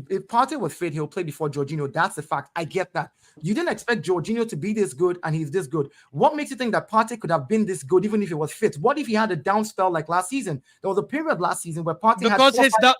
If Partey was fit, he'll play before Jorginho. That's a fact. I get that. You didn't expect Jorginho to be this good, and he's this good. What makes you think that Partey could have been this good even if he was fit? What if he had a down spell like last season? There was a period last season where Partey because had his da-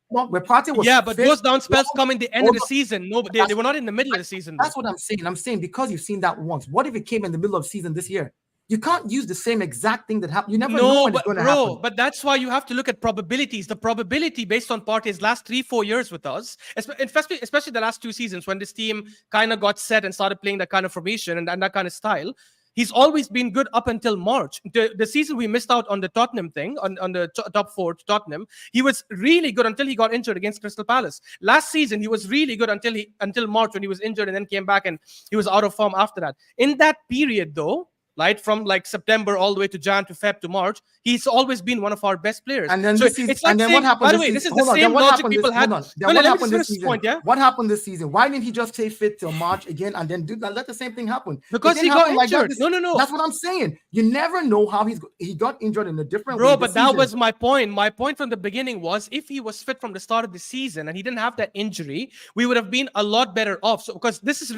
where Partey was but fit. those down spells come in the end of the Hold on. season. No, they were not in the middle of the season. That's what I'm saying. I'm saying because you've seen that once. What if it came in the middle of the season this year? You can't use the same exact thing that happened. You never know when it's going to happen. But that's why you have to look at probabilities. The probability based on Partey's last 3-4 years with us, especially the last 2 seasons when this team kind of got set and started playing that kind of formation and that kind of style. He's always been good up until March. The season we missed out on the Tottenham thing, on the top 4 to Tottenham, he was really good until he got injured against Crystal Palace. Last season, he was really good until March when he was injured and then came back and he was out of form after that. In that period, though, right, from like September all the way to Jan to Feb to March, he's always been one of our best players. And then so this season, it's like and then saying, what happened? by the way, this is the same logic people had. Let me finish this point, yeah? What happened this season? Why didn't he just stay fit till March again and then let the same thing happen? Because he got injured. No. That's what I'm saying. You never know how he got injured in a different way. Bro, but that was my point. My point from the beginning was if he was fit from the start of the season and he didn't have that injury, we would have been a lot better off. So because this is in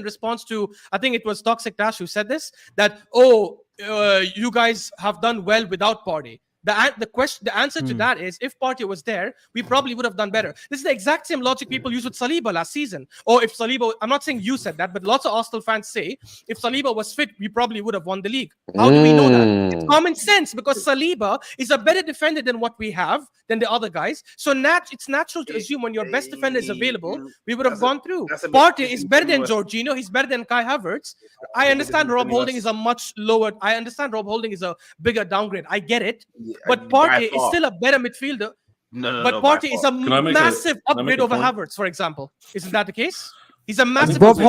response to, I think it was Toxic Dash who said this, that you guys have done well without Partey. The answer to that is if Partey was there, we probably would have done better. This is the exact same logic people used with Saliba last season. Or if Saliba, I'm not saying you said that, but lots of Arsenal fans say if Saliba was fit, we probably would have won the league. How do we know that? It's common sense because Saliba is a better defender than what we have, than the other guys. So it's natural to assume when your best defender is available, we would have gone through. Partey is better than Jorginho. He's better than Kai Havertz. I understand Rob Holding is a much lower. I understand Rob Holding is a bigger downgrade. I get it. But Partey is still a better midfielder. But Partey is a massive upgrade over Havertz, for example. Isn't that the case? He's a massive. Rob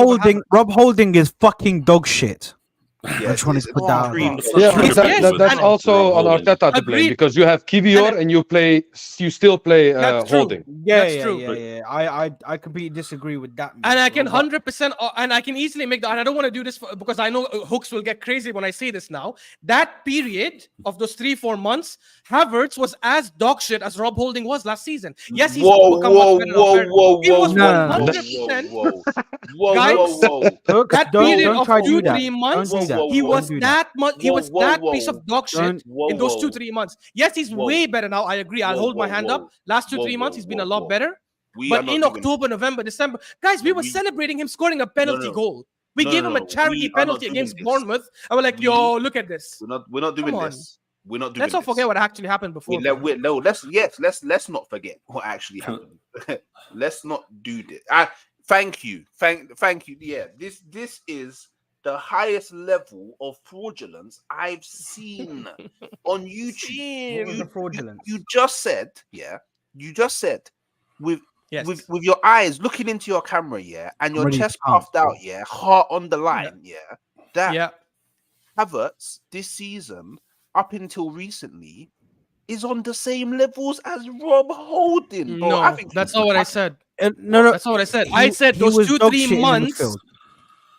Holding is fucking dog shit. Yeah, Which one is put down? That's also on Arteta to blame because you have Kivior and you still play Holding. That's true. I completely disagree with that. And I can 100%, and I can easily make that. And I don't want to do this because I know Hooks will get crazy when I say this now. That period of those 3-4 months, Havertz was as dog shit as Rob Holding was last season. Yes, he's become much better. He was 100%. That period of 2-3 months. He was that much. He was that piece of dog shit in those 2-3 months. Yes, he's way better now. I agree. I'll hold my hand up. Last 2-3 months, he's been a lot better. But in October, November, December, guys, we were celebrating him scoring a penalty goal. We gave him a charity penalty against Bournemouth. I was like, yo, look at this. We're not doing this. We're not doing. Let's not forget what actually happened before. Let's not forget what actually happened. Let's not do this. Thank you. Yeah, this is the highest level of fraudulence I've seen on YouTube. You just said with your eyes looking into your camera, and your chest puffed out, heart on the line, that Havertz this season up until recently is on the same levels as Rob Holding. Bro. No, that's not what I said. No, that's not what I said. I said those 2-3 months.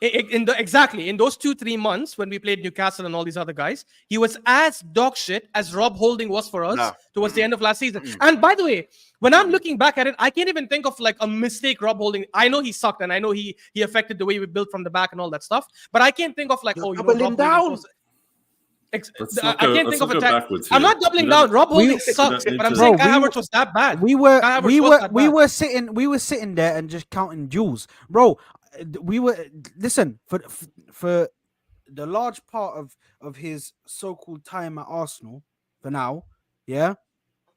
In those 2-3 months when we played Newcastle and all these other guys, he was as dog shit as Rob Holding was for us towards the end of last season. And by the way, when I'm looking back at it, I can't even think of like a mistake Rob Holding. I know he sucked and I know he affected the way we built from the back and all that stuff. But I can't think of like Rob down. I can't think of a tag. I'm not doubling down. Rob Holding sucks, but I'm saying Kai Havertz was that bad. We were sitting there and just counting jewels, bro. Listen for the large part of his so-called time at Arsenal for now,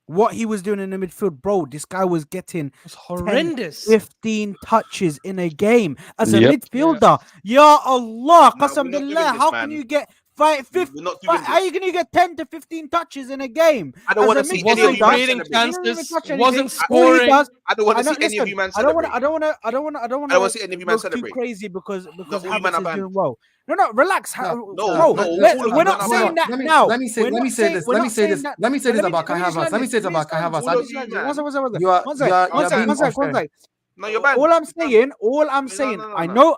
what he was doing in the midfield, bro, this guy was getting horrendous 15 touches in a game as a midfielder. Ya Allah, qasam billah, how can you get how are you going to get 10 to 15 touches in a game? I don't want to see any of you creating chances, wasn't scoring. I don't want to see any of you man celebrate. I don't want to see any of you man celebrate. Too crazy because Havertz is doing well. No, relax. We're not saying that now. Let me say this about Kai Havertz. No, you're bad. All I'm saying. I know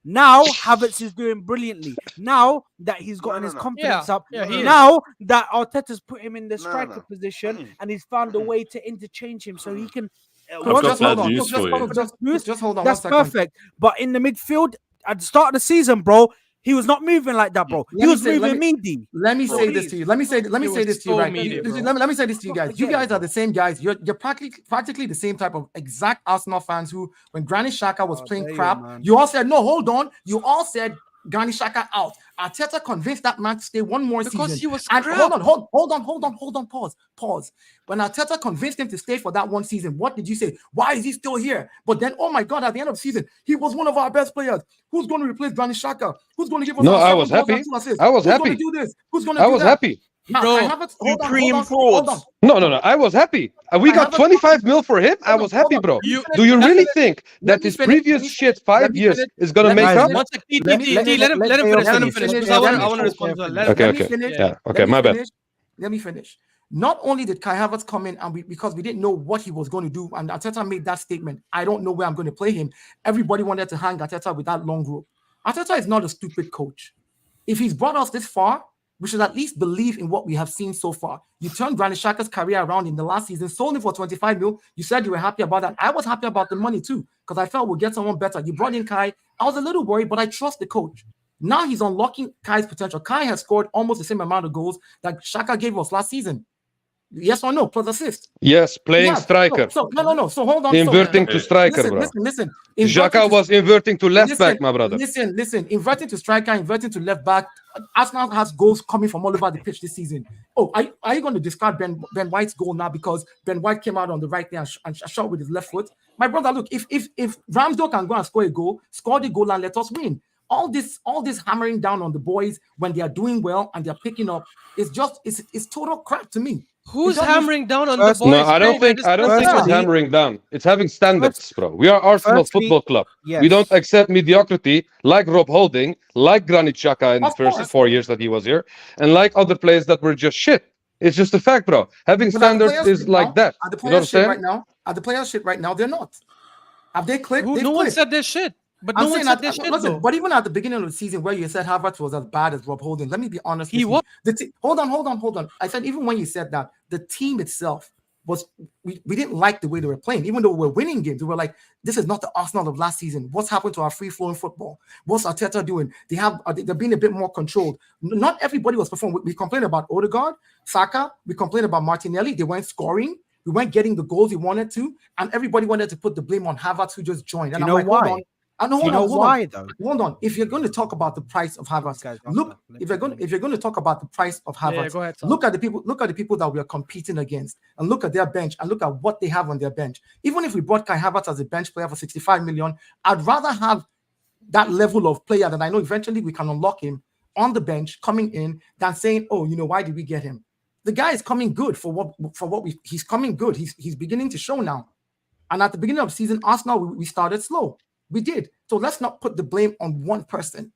now Havertz is doing brilliantly. Now that he's gotten his confidence up, now that Arteta's put him in the striker position and he's found a way to interchange him so he can I've got bad news for you. Just hold on. That's 1 second. perfect. But in the midfield, at the start of the season, bro, he was not moving like that, bro. He was moving meaty. Let me say this to you. Let me say this to you, right? meaty, Let me say this to you guys. You guys are the same guys. You're practically the same type of exact Arsenal fans who, when Granit Xhaka was playing crap, you all said, no, hold on. You all said Granit Xhaka out. Arteta convinced that man to stay one more season. Because he was and crap. hold on. Pause. When Arteta convinced him to stay for that one season, what did you say? Why is he still here? But then, oh my God, at the end of the season, he was one of our best players. Who's going to replace Granit Xhaka? Who's going to give us? No, I was happy. I was happy. Who's going to do this? Who's going to do that? I was happy. Now, Bro, hold on. No. I was happy. We got 25 mil for him. I was happy, bro. Do you really think that his previous shit 5 years is gonna make up? Let him finish. Because I want to respond to that. Okay, my bad. Let me finish. Not only did Kai Havertz come in and because we didn't know what he was going to do, and Arteta made that statement, I don't know where I'm going to play him. Everybody wanted to hang Arteta with that long rope. Arteta is not a stupid coach. If he's brought us this far, we should at least believe in what we have seen so far. You turned Granit Xhaka's career around in the last season, sold him for 25 mil. You said you were happy about that. I was happy about the money too, because I felt we'll get someone better. You brought in Kai. I was a little worried, but I trust the coach. Now he's unlocking Kai's potential. Kai has scored almost the same amount of goals that Xhaka gave us last season. Yes or no? Plus assist. Yes, playing striker. No. So hold on. Inverting to striker, bro. Listen. Xhaka was inverting to left back, my brother. Listen. Inverting to striker, inverting to left back. Arsenal has goals coming from all over the pitch this season. Oh, are you going to discard Ben White's goal now because Ben White came out on the right there and shot with his left foot? My brother, look, if Ramsdale can go and score the goal and let us win. All this hammering down on the boys when they are doing well and they're picking up is just it's total crap to me. Who's hammering down on the boys? No, I don't think it's hammering down. It's having standards, bro. We are Arsenal Football Club. Yes. We don't accept mediocrity like Rob Holding, like Granit Xhaka in the first 4 years that he was here, and like other players that were just shit. It's just a fact, bro. Having standards is like that. Are the players shit right now? Are the players shit right now? They're not. Have they clicked? No one said they're shit. But no one said this shit, though. But even at the beginning of the season, where you said Havertz was as bad as Rob Holding, let me be honest. He was. Hold on. I said even when you said that, the team itself was. We didn't like the way they were playing, even though we were winning games. We were like, this is not the Arsenal of last season. What's happened to our free-flowing football? What's Arteta doing? They're being a bit more controlled. Not everybody was performing. We complained about Odegaard, Saka. We complained about Martinelli. They weren't scoring. We weren't getting the goals we wanted to, and everybody wanted to put the blame on Havertz, who just joined. And you know why? Hold on. If you're going to talk about the price of Havertz, if you're going to talk about the price of Havertz, look at the people that we are competing against, and look at their bench, and look at what they have on their bench. Even if we brought Kai Havertz as a bench player for 65 million, I'd rather have that level of player that I know eventually we can unlock him on the bench coming in than saying, oh, why did we get him? The guy is coming good he's coming good. He's beginning to show now. And at the beginning of the season, Arsenal, we started slow. We did. So let's not put the blame on one person.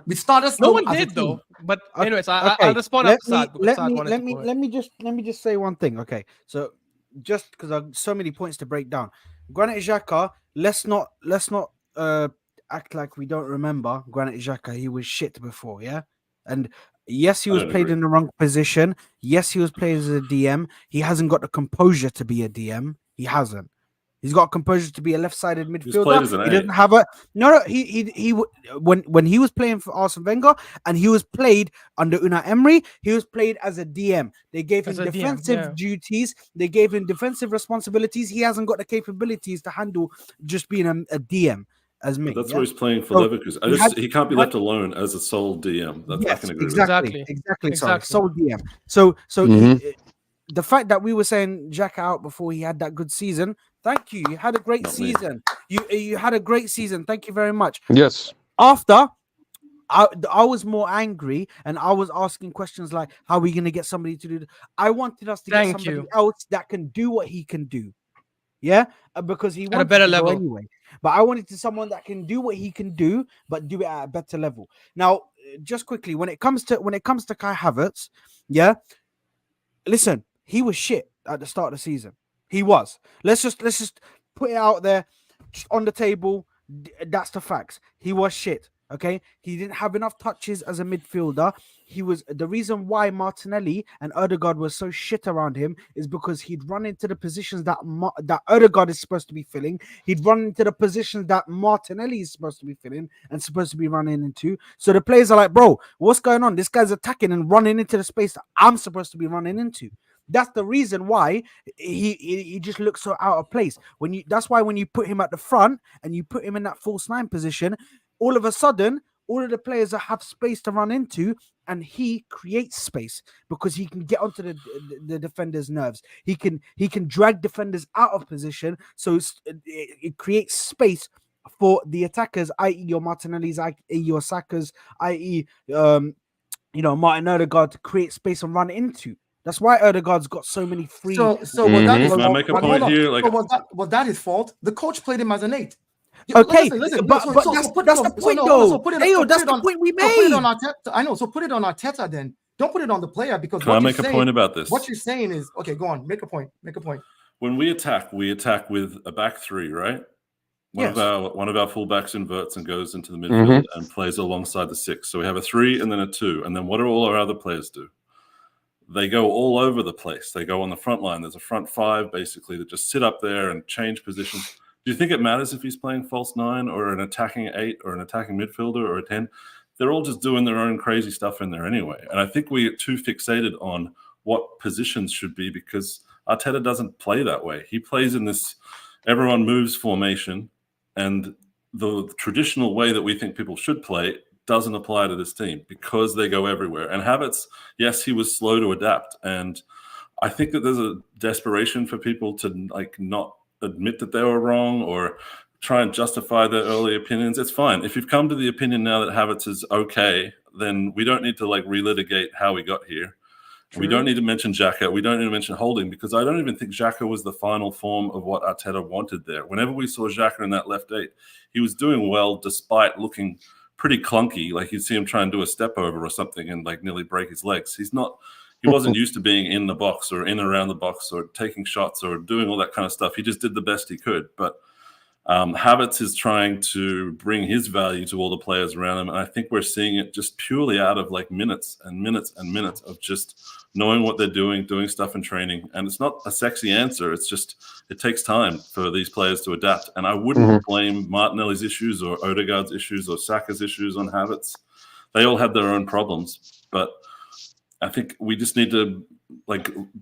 We started slow. No one did though. But anyways, I'll respond after that. Let me just say one thing. Okay. So just because I've so many points to break down. Granit Xhaka, let's not act like we don't remember Granit Xhaka. He was shit before, yeah? And yes, he was played in the wrong position. Yes, he was played as a DM. He hasn't got the composure to be a DM. He hasn't. He's got composure to be a left-sided midfielder. He doesn't have a He when he was playing for Arsene Wenger and he was played under Unai Emery, he was played as a DM. They gave him defensive duties. They gave him defensive responsibilities. He hasn't got the capabilities to handle just being a DM as me. But that's where he's playing for Leverkusen. He can't be left alone as a sole DM. I can agree with that. Exactly. Sorry, sole DM. So the fact that we were saying Jack out before he had that good season. Thank you. You had a great season. You had a great season. Thank you very much. Yes. After, I was more angry and I was asking questions like, how are we going to get somebody to do this? I wanted us to get somebody else that can do what he can do. Yeah? Because he wanted at a better level anyway. But I wanted someone that can do what he can do, but do it at a better level. Now, just quickly, when it comes to Kai Havertz, yeah, listen, he was shit at the start of the season. He was. Let's just put it out there on the table. That's the facts. He was shit. Okay, he didn't have enough touches as a midfielder. He was the reason why Martinelli and Odegaard was so shit around him is because he'd run into the positions that that Odegaard is supposed to be filling. He'd run into the positions that Martinelli is supposed to be filling and supposed to be running into. So the players are like, bro, what's going on? This guy's attacking and running into the space that I'm supposed to be running into. That's the reason why he just looks so out of place. That's why when you put him at the front and you put him in that false nine position, all of a sudden, all of the players that have space to run into, and he creates space because he can get onto the defenders' nerves. He can drag defenders out of position, so it creates space for the attackers, i.e., your Martinellis, i.e., your Sakas, i.e., Martin Odegaard, to create space and run into. That's why Odegaard's got so many free. So was that his Can I fault? make a point here? Like, was that his fault? The coach played him as an 8. Okay, listen. but that's the point, though. That's the point we made. So put it on Arteta. I know. So put it on Arteta then. Don't put it on the player because. Can I make a point about this? What you're saying is okay. Go on. Make a point. When we attack with a back three, right? One of our fullbacks inverts and goes into the midfield and plays alongside the 6. So we have a 3 and then a 2. And then what do all our other players do? They go all over the place. They go on the front line. There's a front 5 basically that just sit up there and change positions. Do you think it matters if he's playing false 9 or an attacking 8 or an attacking midfielder or a 10? They're all just doing their own crazy stuff in there anyway. And I think we get too fixated on what positions should be because Arteta doesn't play that way. He plays in this everyone moves formation, and the traditional way that we think people should play doesn't apply to this team because they go everywhere. And Havertz, yes, he was slow to adapt. And I think that there's a desperation for people to not admit that they were wrong or try and justify their early opinions. It's fine. If you've come to the opinion now that Havertz is okay, then we don't need to relitigate how we got here. True. We don't need to mention Xhaka. We don't need to mention Holding because I don't even think Xhaka was the final form of what Arteta wanted there. Whenever we saw Xhaka in that left 8, he was doing well despite looking pretty clunky. Like you'd see him try and do a step over or something and nearly break his legs. He wasn't used to being in the box or in around the box or taking shots or doing all that kind of stuff. He just did the best he could. But Havertz is trying to bring his value to all the players around him. And I think we're seeing it just purely out of minutes and minutes and minutes of just knowing what they're doing stuff in training. And it's not a sexy answer. It's just, it takes time for these players to adapt. And I wouldn't blame Martinelli's issues or Odegaard's issues or Saka's issues on Havertz. They all had their own problems. But I think we just need to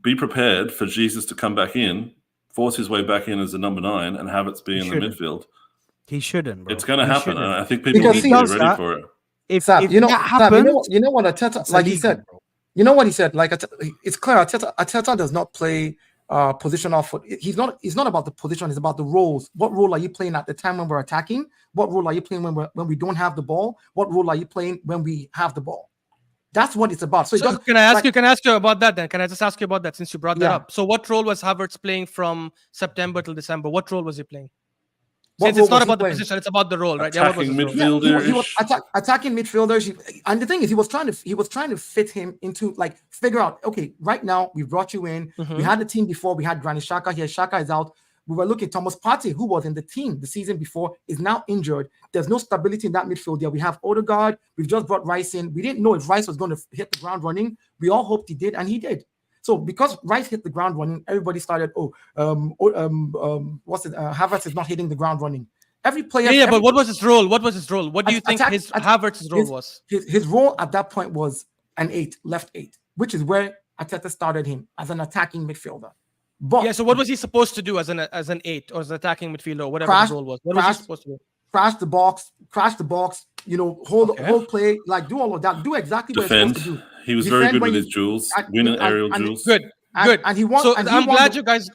be prepared for Jesus to come back in, force his way back in as a number 9 and Havertz be in the midfield. He shouldn't, bro. It's going to happen, and I think people need to be ready for it. If that happens, you know what Arteta, he said, you know what he said, it's clear Arteta does not play positional foot. He's not about the position, it's about the roles. What role are you playing at the time when we're attacking? What role are you playing when we don't have the ball? What role are you playing when we have the ball? That's what it's about. So can I ask you about that then? Can I just ask you about that since you brought that up? So what role was Havertz playing from September till December? What role was he playing? Since it's not about the position, it's about the role, right? Attacking midfielder. He was attacking midfielders. And the thing is, he was trying to fit him into figure out, okay, right now we brought you in. We had the team before, we had Granit Xhaka here. Xhaka is out. We were looking at Thomas Partey, who was in the team the season before, is now injured. There's no stability in that midfield there. We have Odegaard. We've just brought Rice in. We didn't know if Rice was going to hit the ground running. We all hoped he did, and he did. So because Rice hit the ground running, everybody started, Havertz is not hitting the ground running. Every player. But what was his role? What do you think Havertz's role was? His role at that point was an 8, left 8, which is where Arteta started him as an attacking midfielder. But so what was he supposed to do as an 8 or as an attacking midfielder or whatever his role was? What was he supposed to do? Crash the box, hold play, do all of that, do exactly what he's supposed to do. He was very good with his duels, winning aerial duels. Good. And he won. So I'm glad you guys.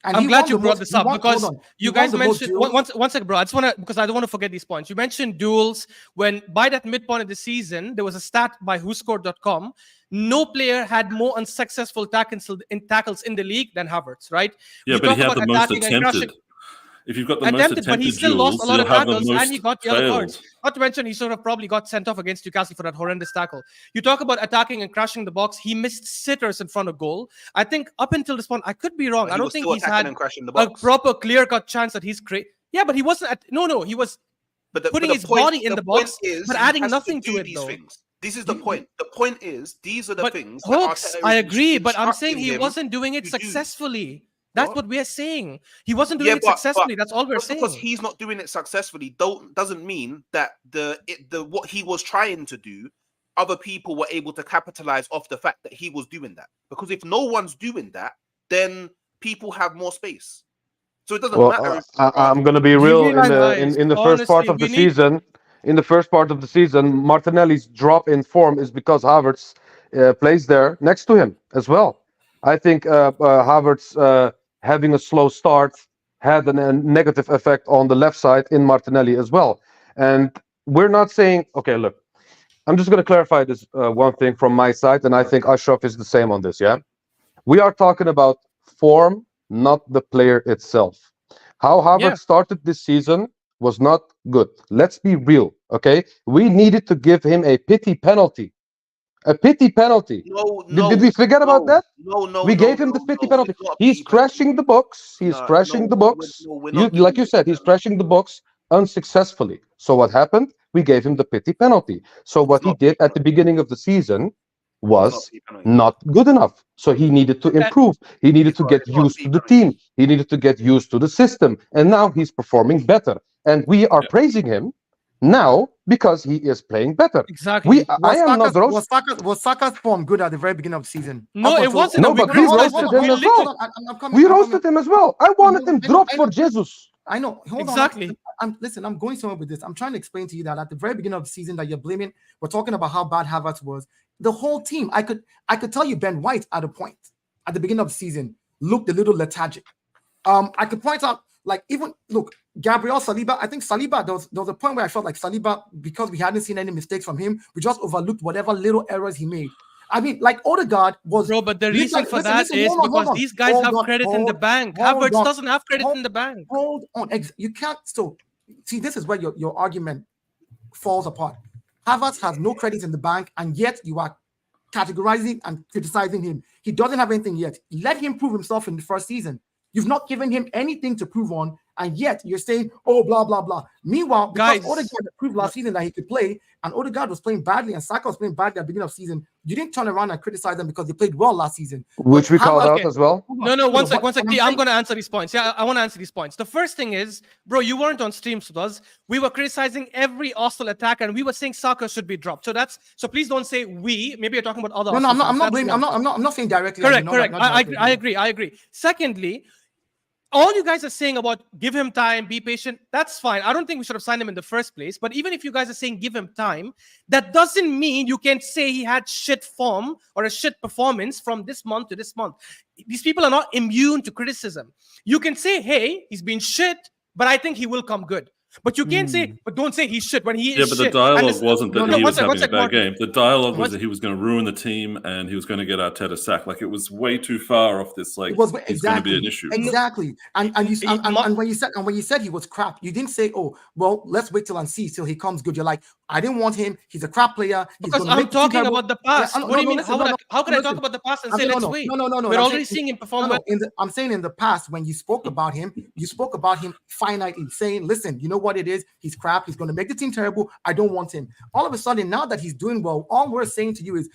I'm glad you brought this up because you guys mentioned one second, bro. I just want to, because I don't want to forget these points. You mentioned duels when by that midpoint of the season, there was a stat by WhoScored.com. No player had more unsuccessful tackles in the league than Havertz, right? Yeah, but he had the most attempted. If you've got the most attempted, but he still lost a lot of tackles and he got yellow failed. cards. Not to mention, he sort of probably got sent off against Newcastle for that horrendous tackle. You talk about attacking and crashing the box. He missed sitters in front of goal. I think up until this point, I could be wrong. I don't think he's had a proper clear-cut chance that he's great. Yeah, but he wasn't. He was. But putting the his point, body in the box, is but he adding has nothing do to it these though. things. This is the point. The point is these are the But things. Hooks, that Arteta I is agree, but I'm saying instructing he him wasn't doing it to do. successfully. That's What? what we are saying. He wasn't Yeah, doing it successfully. That's all we're just because saying. he's not doing it successfully doesn't mean that the what he was trying to do, other people were able to capitalize off the fact that he was doing that. Because if no one's doing that, then people have more space. So it doesn't matter. I'm going to be You real realize, in the first honestly, part of we the need. season. In the first part of the season, Martinelli's drop in form is because Havertz plays there next to him as well. I think Havertz having a slow start had a negative effect on the left side in Martinelli as well. And we're not saying, okay, look, I'm just going to clarify this one thing from my side, and I think Ashraf is the same on this. Yeah, we are talking about form, not the player itself. How Yeah. Havertz started this season was not good. Let's be real, okay? We needed to give him a pity penalty. A pity penalty. Did we forget about that? We gave him the pity penalty. He's trashing the box. He's trashing the box. Like you said, he's trashing the box unsuccessfully. So what happened? We gave him the pity penalty. So what he did at the beginning of the season was not good enough. So he needed to improve. He needed to get used to the team. He needed to get used to the system. And now he's performing better. And we are praising him now because he is playing better. Exactly. Was Saka's form good at the very beginning of the season? No, it wasn't. No, but we roasted him as well. We roasted him as well. I wanted him dropped for Jesus. I know. Exactly. Listen, I'm going somewhere with this. I'm trying to explain to you that at the very beginning of the season that you're blaming, we're talking about how bad Havertz was. The whole team, I could tell you Ben White at a point at the beginning of the season looked a little lethargic. I could point out, like, even look, Gabriel Saliba. I think Saliba, there was a point where I felt like Saliba, because we hadn't seen any mistakes from him, we just overlooked whatever little errors he made. I mean, like Odegaard was. Bro, but the reason for that is because these guys have credit in the bank. Havertz doesn't have credit in the bank. Hold on. You can't still see, this is where your argument falls apart. Havertz has no credit in the bank, and yet you are categorizing and criticizing him. He doesn't have anything yet. Let him prove himself in the first season. You've not given him anything to prove on, and yet you're saying, oh, blah, blah, blah. Meanwhile, because Odegaard proved last season that he could play, and Odegaard was playing badly, and Saka was playing badly at the beginning of the season, you didn't turn around and criticize them because they played well last season. Which we called out as well. No, one sec. I'm going to answer these points. Yeah, I want to answer these points. The first thing is, bro, you weren't on streams with us. We were criticizing every Arsenal attack, and we were saying Saka should be dropped. So please don't say we. Maybe you're talking about other. No, I'm not blaming. I'm not saying directly. Correct. I agree. Secondly, all you guys are saying about give him time, be patient, that's fine. I don't think we should have signed him in the first place. But even if you guys are saying give him time, that doesn't mean you can say he had shit form or a shit performance from this month to this month. These people are not immune to criticism. You can say, hey, he's been shit, but I think he will come good. But you can't say, but don't say he's shit when he is shit. Yeah, but the dialogue wasn't that he was having a bad game. The dialogue was that he was going to ruin the team and he was going to get Arteta sacked. Like, it was way too far off this. Like, it's going to be an issue. Exactly. And when you said he was crap, you didn't say, oh, well, let's wait till he comes good. You're like, I didn't want him. He's a crap player. Because I'm talking about the past. What do you mean? How can I talk about the past and say let's wait? No. We're already seeing him perform well. I'm saying in the past, when you spoke about him, you spoke about him finitely, saying, listen, you know what it is? He's crap. He's going to make the team terrible. I don't want him. All of a sudden, now that he's doing well, all we're saying to you is,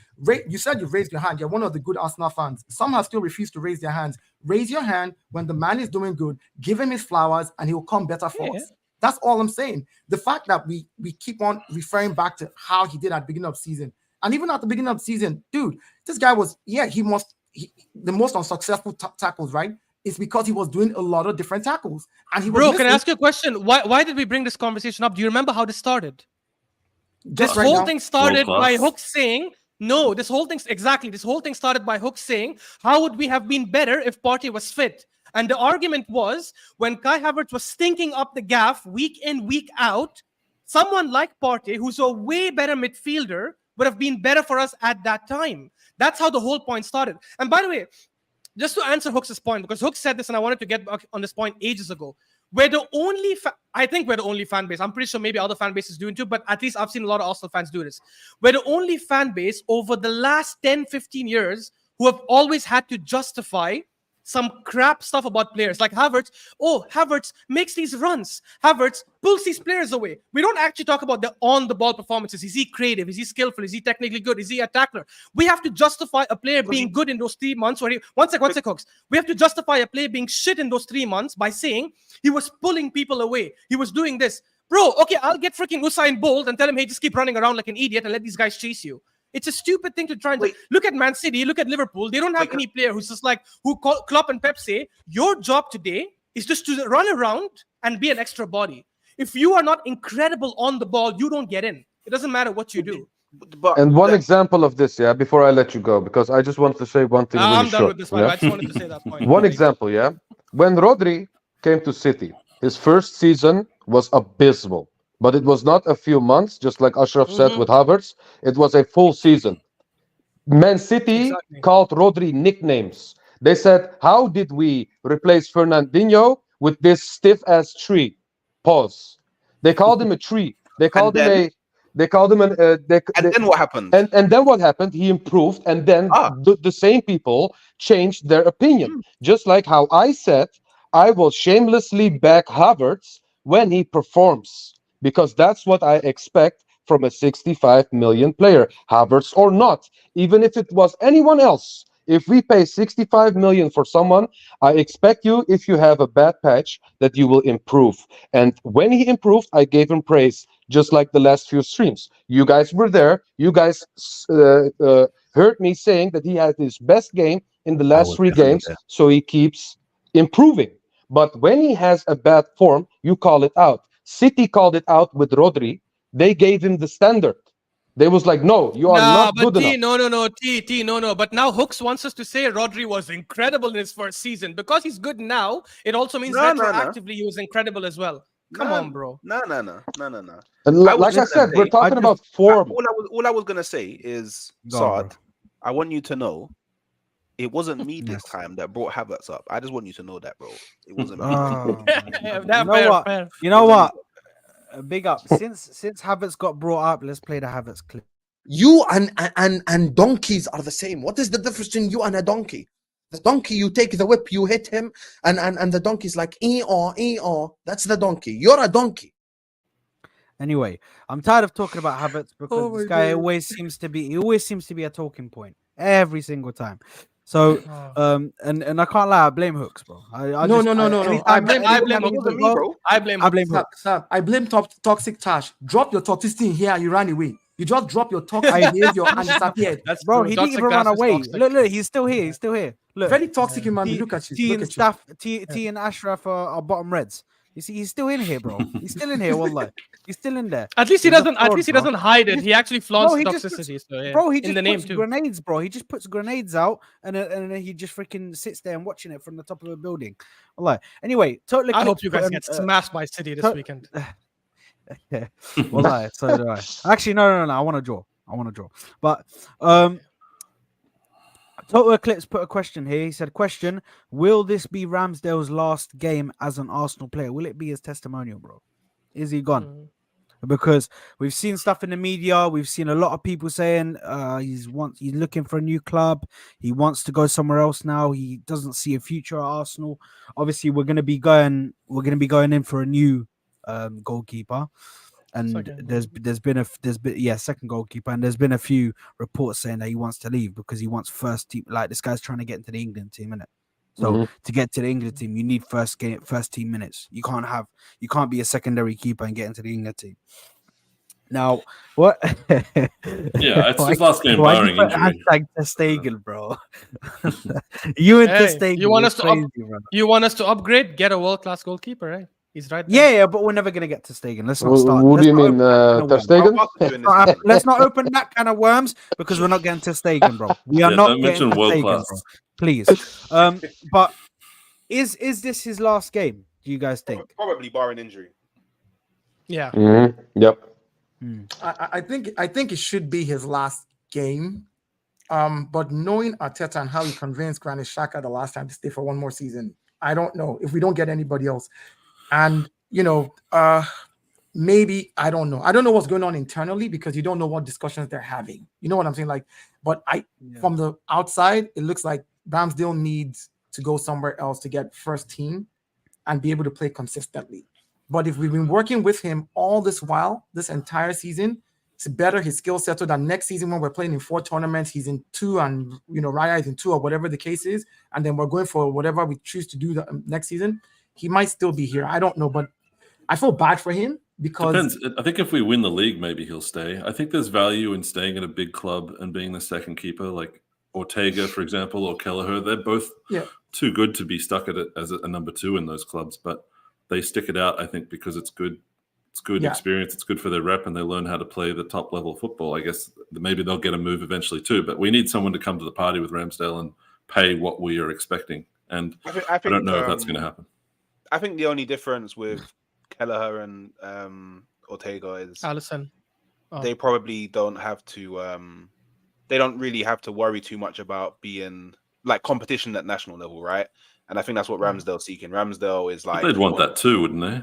you said you've raised your hand. You're one of the good Arsenal fans. Some have still refused to raise their hands. Raise your hand when the man is doing good. Give him his flowers, and he'll come better for us. That's all I'm saying. The fact that we keep on referring back to how he did at the beginning of the season, and even at the beginning of the season, dude, this guy was, the most unsuccessful tackles, right? It's because he was doing a lot of different tackles. And he was Bro, can I ask you a question? Why did we bring this conversation up? Do you remember how this started? This whole thing started by Hook saying, no, this whole thing started by Hook saying, how would we have been better if Partey was fit? And the argument was, when Kai Havertz was stinking up the gaff week in, week out, someone like Partey, who's a way better midfielder, would have been better for us at that time. That's how the whole point started. And by the way, just to answer Hook's point, because Hook said this and I wanted to get back on this point ages ago, I think we're the only fan base. I'm pretty sure maybe other fan bases doing too, but at least I've seen a lot of Arsenal fans do this. We're the only fan base over the last 10, 15 years who have always had to justify some crap stuff about players like Havertz. Oh, Havertz makes these runs. Havertz pulls these players away. We don't actually talk about the on-the-ball performances. Is he creative? Is he skillful? Is he technically good? Is he a tackler? We have to justify a player being good in those 3 months. One sec, Hooks. We have to justify a player being shit in those 3 months by saying he was pulling people away. He was doing this. Bro, okay, I'll get freaking Usain Bolt and tell him, hey, just keep running around like an idiot and let these guys chase you. It's a stupid thing to try and look at Man City, look at Liverpool. They don't have any player who's just like, Klopp and Pep say, your job today is just to run around and be an extra body. If you are not incredible on the ball, you don't get in. It doesn't matter what you do. And one example of this, before I let you go, because I just wanted to say one thing. I'm done with this one. I just wanted to say that point. One example, when Rodri came to City, his first season was abysmal, but it was not a few months, just like Ashraf said with Havertz. It was a full season. Man City called Rodri nicknames. They said, how did we replace Fernandinho with this stiff-ass tree? Pause. They called him a tree. They called him a... They called him then what happened? And then what happened? He improved, and then the same people changed their opinion. Just like how I said, I will shamelessly back Havertz when he performs, because that's what I expect from a 65 million player, Havertz or not. Even if it was anyone else, if we pay 65 million for someone, I expect you, if you have a bad patch, that you will improve. And when he improved, I gave him praise, just like the last few streams. You guys were there. You guys heard me saying that he had his best game in the last 3 games, so he keeps improving. But when he has a bad form, you call it out. City called it out with Rodri. They gave him the standard. They was like, no, you are not good enough. No. But now Hooks wants us to say Rodri was incredible in his first season. Because he's good now, it also means retroactively he was incredible as well. Come on, bro. No. And like I said, we're talking about form. All I was going to say is, Saad, I want you to know, it wasn't me this time that brought Havertz up. I just want you to know that, bro. It wasn't me. You know what? Big up. Since Havertz got brought up, let's play the Havertz clip. You and donkeys are the same. What is the difference between you and a donkey? The donkey, you take the whip, you hit him, and the donkey's like, that's the donkey. You're a donkey. Anyway, I'm tired of talking about Havertz because this guy always seems to be a talking point every single time. So and I can't lie, I blame Hooks, bro. No. I blame Hooks. I blame Toxic Tash. Drop your toxicity here and you ran away. You just drop your toxic behavior and disappeared. That's bro, he didn't even run away. Look, he's still here. Look, very toxic human being. Look at you. T and Ashraf are bottom reds. You see, he's still in here, bro. He's still in here, wallah. He's still in there. At least he doesn't hide it. He actually flaunts toxicity. He just puts grenades, bro. He just puts grenades out and then he just freaking sits there and watching it from the top of a building. Wallah. Anyway, totally. I hope you guys get smashed by City this weekend. Yeah. Wallah, so do I. Actually, no. I want to draw. But Total Eclipse put a question here. He said, question, will this be Ramsdale's last game as an Arsenal player? Will it be his testimonial, bro? Is he gone? Because we've seen stuff in the media. We've seen a lot of people saying he's looking for a new club. He wants to go somewhere else now. He doesn't see a future at Arsenal. Obviously, we're going to be going in for a new goalkeeper. And second goalkeeper, and there's been a few reports saying that he wants to leave because he wants first team. Like, this guy's trying to get into the England team, innit? So to get to the England team, you need first team minutes. You can't be a secondary keeper and get into the England team. Now, what? It's his last game barring injury. Hashtag Ter Stegen, bro. You and Ter Stegen. You want us to upgrade? Get a world-class goalkeeper, right? He's right there. Yeah, but we're never going to get to Stegen. Let's not start. What do you mean, Ter Stegen? Let's not open that kind of worms because we're not getting to Stegen, bro. We are not getting to Stegen, bro. Please. But is this his last game, do you guys think? Probably barring injury. Yeah. Yep. I think it should be his last game. But knowing Arteta and how he convinced Granit Xhaka the last time to stay for one more season, I don't know if we don't get anybody else. And, maybe, I don't know. I don't know what's going on internally because you don't know what discussions they're having. You know what I'm saying? Like, but from the outside, it looks like Ramsdale needs to go somewhere else to get first team and be able to play consistently. But if we've been working with him all this while, this entire season, to better his skill set so that next season when we're playing in 4 tournaments, he's in 2 and Raya is in 2 or whatever the case is, and then we're going for whatever we choose to do next season, he might still be here. I don't know, but I feel bad for him because depends. I think if we win the league, maybe he'll stay. I think there's value in staying at a big club and being the second keeper, like Ortega, for example, or Kelleher. They're both too good to be stuck at it as a number 2 in those clubs, but they stick it out, I think, because it's good. It's good experience. It's good for their rep, and they learn how to play the top level of football. I guess maybe they'll get a move eventually too, but we need someone to come to the party with Ramsdale and pay what we are expecting. And I don't know if that's going to happen. I think the only difference with Kelleher and Ortega is Alisson. They probably don't have to. They don't really have to worry too much about being like competition at national level, right? And I think that's what Ramsdale's seeking. Ramsdale is like they'd want that too, wouldn't they?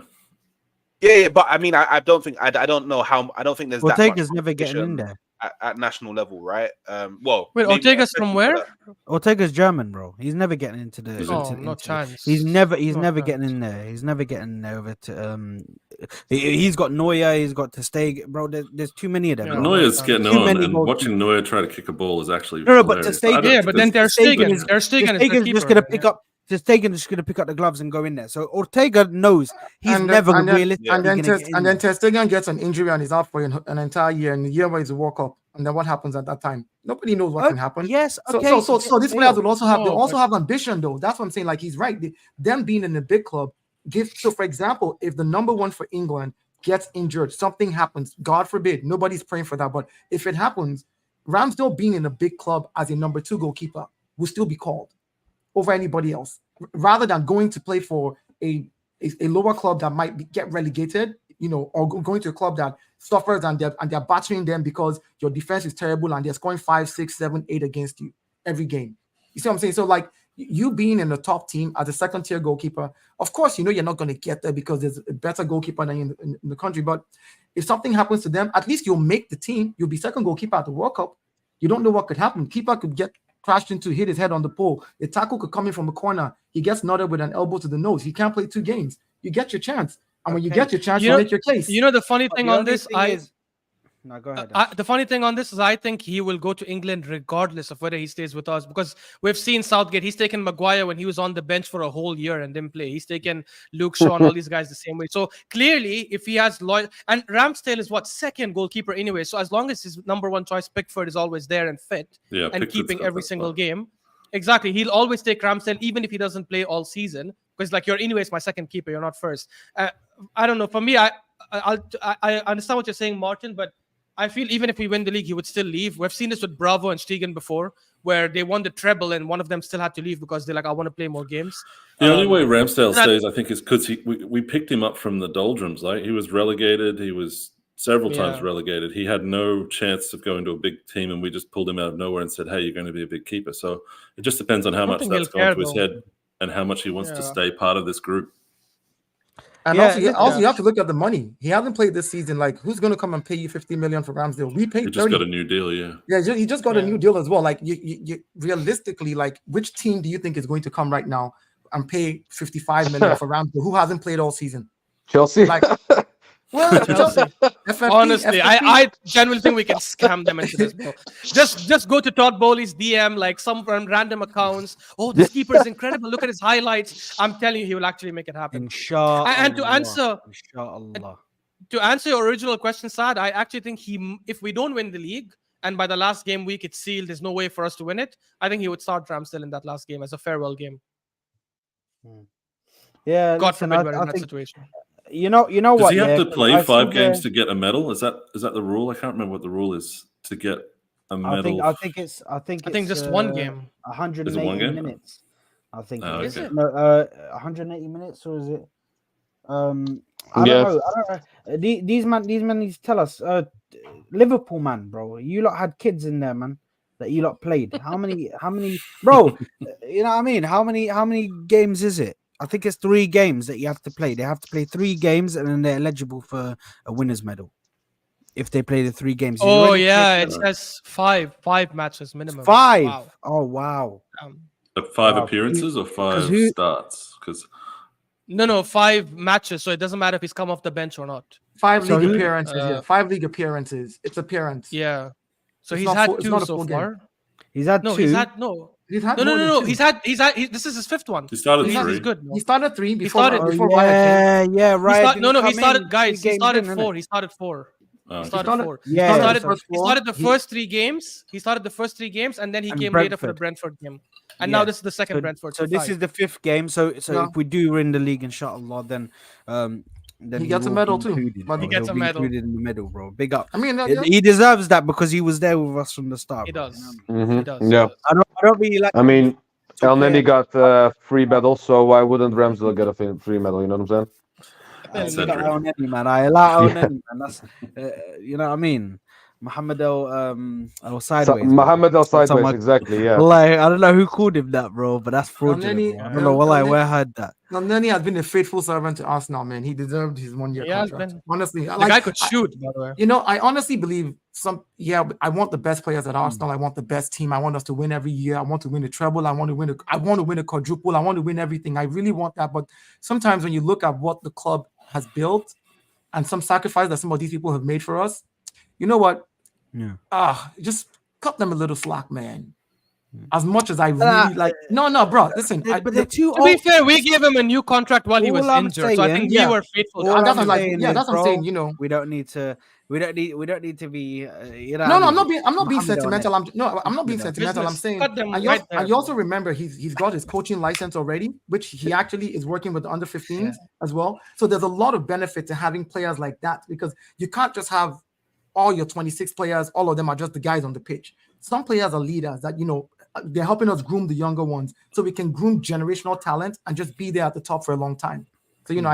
Yeah, but I mean, I don't think I don't know how. I don't think there's Ortega's that much never getting in there at national level, right? Well, wait, Ortega's from where? Ortega's German, bro. He's never getting into the. No chance. He's never getting in there. He's never getting over to. He's got Neuer. He's got Ter Stegen, bro. There's too many of them. Yeah, Neuer's getting on, and watching Neuer try to kick a ball is actually but Ter Stegen, yeah, but then Ter Stegen is just gonna pick up. Ter Stegen is going to pick up the gloves and go in there. So Ortega knows he's never realistic. And then Ter Stegen gets an injury and he's out for an entire year. And the year where he's a World Cup, and then what happens at that time? Nobody knows what can happen. Yes, okay. So these players will also have ambition, though. That's what I'm saying. Like he's right. Them being in a big club so for example, if the number 1 for England gets injured, something happens. God forbid. Nobody's praying for that. But if it happens, Ramsdale being in a big club as a number 2 goalkeeper will still be called over anybody else, rather than going to play for a lower club that might get relegated, or going to a club that suffers and they're battering them because your defense is terrible and they're scoring 5, 6, 7, 8 against you every game. You see what I'm saying? So like you being in the top team as a second-tier goalkeeper, of course, you're not going to get there because there's a better goalkeeper than in the country. But if something happens to them, at least you'll make the team. You'll be second goalkeeper at the World Cup. You don't know what could happen. Keeper could get crashed into, hit his head on the pole. The tackle could come in from a corner. He gets knotted with an elbow to the nose. He can't play 2 games. You get your chance. And when you get your chance, you make your case. The funny thing on this, No, go ahead. The funny thing on this is I think he will go to England regardless of whether he stays with us, because we've seen Southgate. He's taken Maguire when he was on the bench for a whole year and didn't play. He's taken Luke Shaw and all these guys the same way. So clearly, if he has loyal, and Ramsdale is second goalkeeper anyway. So as long as his number 1 choice Pickford is always there and fit and Pickford's keeping every single game, exactly, he'll always take Ramsdale even if he doesn't play all season, because like you're anyways my second keeper. You're not first. I don't know. For me, I understand what you're saying, Martin, but I feel even if we win the league, he would still leave. We've seen this with Bravo and Stegen before, where they won the treble and one of them still had to leave because they're like, I want to play more games. The only way Ramsdale stays, I think, is because we picked him up from the doldrums. Like he was relegated. He was several times relegated. He had no chance of going to a big team, and we just pulled him out of nowhere and said, hey, you're going to be a big keeper. So it just depends on how much that's gone to his head and how much he wants to stay part of this group. And also, you have to look at the money. He hasn't played this season. Like, who's going to come and pay you 50 million for Ramsdale? We paid 30. He just got a new deal, Yeah, he just got a new deal as well. Like, you realistically, like, which team do you think is going to come right now and pay 55 million for Ramsdale, who hasn't played all season? Chelsea. Like, well, Chelsea. Honestly, I genuinely think we can scam them into this, bro. Just go to Todd Bowley's DM, like some random accounts. Oh, this keeper is incredible. Look at his highlights. I'm telling you, he will actually make it happen. Inshallah. And to answer your original question, Saad, I actually think if we don't win the league and by the last game week it's sealed, there's no way for us to win it, I think he would start Ramsdale in that last game as a farewell game. Yeah, God forbid we're in that situation. You know Does what? Does he have to play 5 games to get a medal? Is that the rule? I can't remember what the rule is to get a medal. I think it's just 1 game. 180 minutes. I think. Is it? 180 minutes, or is it? I don't know. These men need to tell us. Liverpool, man, bro. You lot had kids in there, man. That you lot played. How many? Bro, you know what I mean? How many games is it? I think it's 3 games that you have to play. They have to play 3 games, and then they're eligible for a winner's medal if they play the 3 games. Oh yeah, it says 5 matches minimum. 5. Wow. Oh wow. Like 5 Wow. appearances or 5 who- starts? Because No, 5 matches. So it doesn't matter if he's come off the bench or not. 5 So league who- appearances. Yeah, 5 league appearances. It's appearance. Yeah. So It's he's not had full- it's 2 not a so full game. far. He's had No, 2. he's had no. He's had No. more than 2. He's had. This is his 5th one. he started He's not- 3. He's good. No. He started 3 before started- Oh, before Raya came. yeah, right. He started, guys. He started 4. Four. He started 4. Oh, He started started- 4. Yeah, he started, the first he four. started the He- first 3 games. He started the first 3 games, and then he And came later for the Brentford. Brentford game. And Yeah. now this is the second Brentford. So this 5. is the 5th game. So Yeah. if we do win the league, inshallah, then He gets a will medal be too. included, But bro. he gets He'll a be medal. included in the medal, bro. Big up. I mean, He deserves that because he was there with us from the start. He bro, does. you know what I mean? He Mhm. does. Yeah. I don't really like. I mean, to El Neni play- got 3 medals, so why wouldn't Ramsdale get a free medal? You know what I'm saying? I Cedric. allow on any man. I allow on Yeah. any man. That's you know what I mean. Muhammad El sideways. Muhammad El sideways, Someone- exactly. Yeah. Wallahi, I don't know who called him that, bro, but that's fraudulent. Neni- Bro. I don't know. Wallahi, where I heard that. And then he has been a faithful servant to Arsenal, man. He deserved his 1-year He has contract. been. Honestly, The guy could shoot, by the way. You know, I honestly believe I want the best players at Arsenal. I want the best team. I want us to win every year. I want to win a treble. I want to win a quadruple. I want to win everything. I really want that. But sometimes when you look at what the club has built and some sacrifice that some of these people have made for us, you know what? Yeah. Just cut them a little slack, man. As much as I really like, no, bro. Listen, But they're too To be old. fair, we gave him a new contract while he was All I'm injured. So I think saying- we were faithful. All that's I'm what saying that's is, what I'm saying. You know, we don't need to be. You know. no, what I I'm not mean? being Muhammad sentimental. I'm not being Business. sentimental. I'm saying, Cut them and right there, you also bro. remember he's got his coaching license already, which he actually is working with the under 15s as well. So there's a lot of benefit to having players like that because you can't just have all your 26 players. All of them are just the guys on the pitch. Some players are leaders that they're helping us groom the younger ones, so we can groom generational talent and just be there at the top for a long time. So Bro, I'm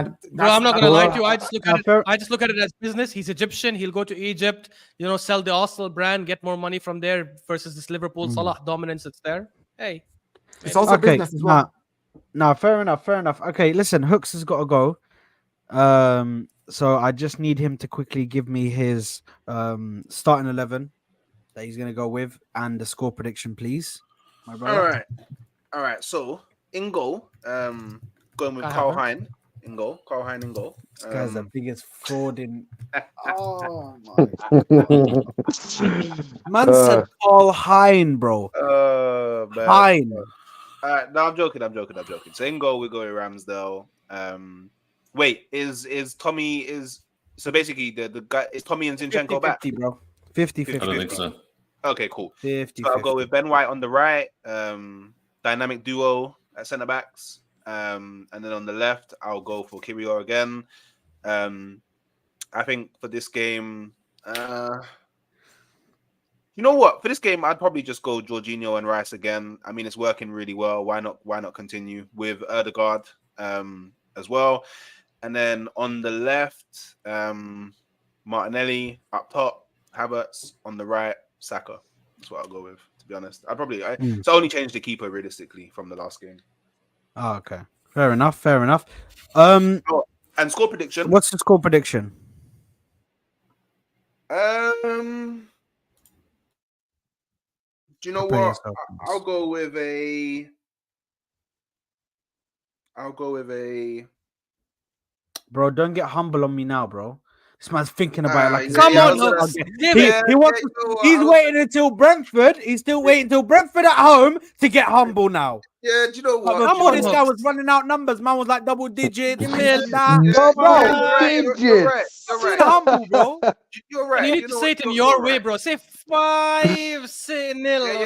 not gonna lie to you. I just look at it. fair- I just look at it as business. He's Egyptian. He'll go to Egypt. Sell the Arsenal brand, get more money from there versus this Liverpool Salah dominance that's there. Hey, It's also business as well. No, fair enough. Okay, listen, Hooks has got to go. So I just need him to quickly give me his starting 11 that he's gonna go with and the score prediction, please. My brother. All right. So in goal, going with I Carl have Hein in goal. Carl Hein in goal. This guy's the biggest fraud in. Oh my! Man said Paul Hein, bro. Man. Hein. All right, no, I'm joking. So in goal we go with Ramsdale. Wait, is Tommy so basically the guy is Tommy and Zinchenko back? 50, bro. 50. I don't think so. Okay, cool. 50. So I'll go with Ben White on the right, dynamic duo at centre backs, and then on the left I'll go for Kiwior again. I think for this game, you know what? For this game, I'd probably just go Jorginho and Rice again. I mean, it's working really well. Why not continue with Erdegaard as well? And then on the left, Martinelli up top, Havertz on the right, Saka. That's what I'll go with, to be honest. So I only changed the keeper realistically from the last game. Oh, okay. Fair enough. And score prediction. What's the score prediction? Do you know Prepare what? yourself, please. I'll go with a. Bro, don't get humble on me now, bro. This man's thinking about it like he's Come a on, young Hooks. kid. Give He, it. he wants. He's waiting until Brentford. He's still waiting until Brentford at home to get humble now. Yeah, do you know what? Come Come on, this guy Hooks. was running out numbers. Man was like double digits. Give me this a- and that. Double You're right. Get humble, bro. You're right. You need to say it in your way, bro. Say 5-0 or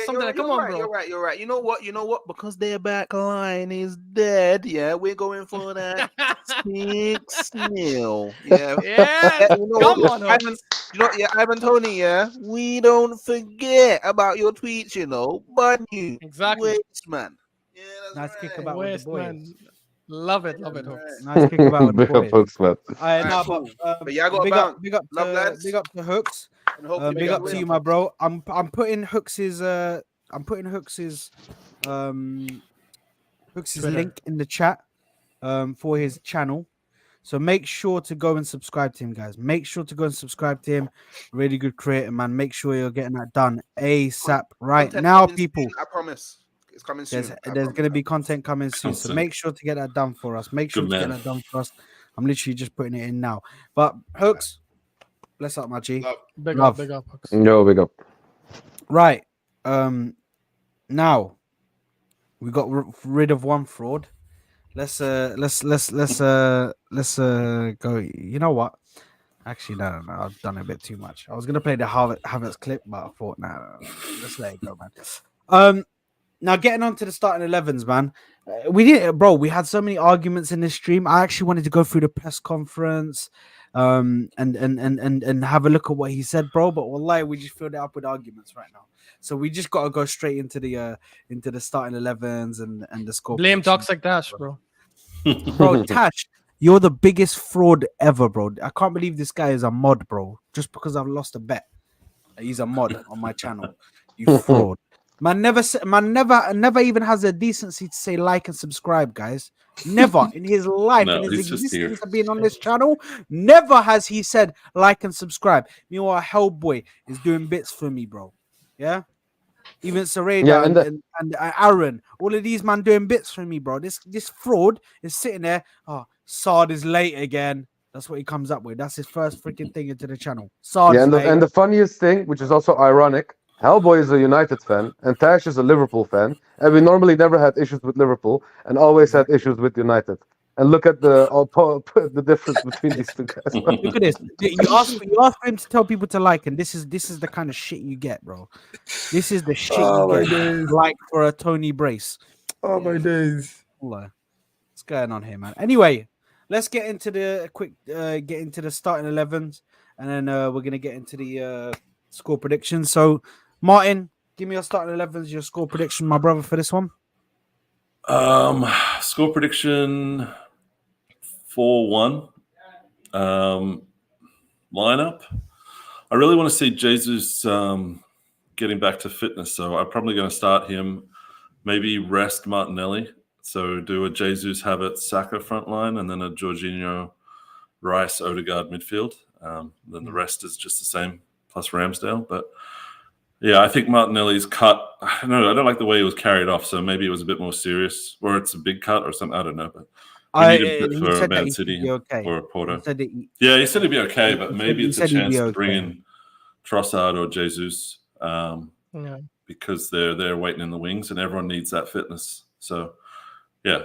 something. Come on, bro. You're right. You know what? Because their back line is dead. Yeah, we're going for that 6-0. Yeah. Yeah. Come on, Hooks. Ivan Toney. Yeah, we don't forget about your tweets. But you Exactly. waste man. Yeah, that's Nice right. kick about with Waste, the boys. man. Love it, Hooks. Nice kick about with the Big up boys. Hooks, man. Cool. But yeah, I got big bounce. up, big up, Love, lads. big up to Hooks. And hopefully Big we up win. to you, my bro. I'm putting Hooks's Twitter. link in the chat for his channel. So make sure to go and subscribe to him, guys. Make sure to go and subscribe to him. Really good creator, man. Make sure you're getting that done ASAP right Content now, coming people. soon, I promise. It's coming soon. There's going to be content coming soon. So make sure to get that done for us. Make sure to get that done for us. I'm literally just putting it in now. But Hooks, bless up, my G. Big up, Hooks. No, big up. Right. Now we got rid of one fraud. Let's go. You know what? Actually, no. I've done a bit too much. I was gonna play the Havertz clip, but I thought, no. Let's let it go, man. Now getting on to the starting 11s, man. We had so many arguments in this stream. I actually wanted to go through the press conference, and have a look at what he said, bro. But wallahi, we just filled it up with arguments right now. So we just got to go straight into the starting 11s and the score. Blame Toxic Dash, bro. Bro, Tash, you're the biggest fraud ever, bro. I can't believe this guy is a mod, bro. Just because I've lost a bet, he's a mod on my channel. You fraud. Man never even has the decency to say like and subscribe, guys. Never in his life, in his existence of being on this channel, never has he said like and subscribe. Meanwhile, Hellboy is doing bits for me, bro. Yeah. Even Sareda and Aaron, all of these man doing bits for me, bro. This fraud is sitting there. Oh, Sard is late again. That's what he comes up with. That's his first freaking thing into the channel. Sard and the funniest thing, which is also ironic, Hellboy is a United fan and Tash is a Liverpool fan, and we normally never had issues with Liverpool and always had issues with United. And look at the difference between these two guys. Look at this. You ask for him to tell people to like, and this is the kind of shit you get, bro. This is the shit you get. Like for a Toney brace. Oh my days. What's going on here, man? Anyway, let's get into the starting 11s, and then we're gonna get into the score predictions. So, Martin, give me your starting 11s, your score prediction, my brother, for this one. Score prediction 4-1. Lineup. I really want to see Jesus getting back to fitness, so I'm probably going to start him. Maybe rest Martinelli. So do a Jesus, Havertz, Saka front line, and then a Jorginho, Rice, Odegaard midfield. Then the rest is just the same plus Ramsdale. But yeah, I think Martinelli's cut. I don't like the way he was carried off. So maybe it was a bit more serious, or it's a big cut or something. I don't know, but. For Man City or Porto. He said he'd be okay, but maybe it's a chance to bring in Trossard or Jesus because they're waiting in the wings and everyone needs that fitness. So, yeah,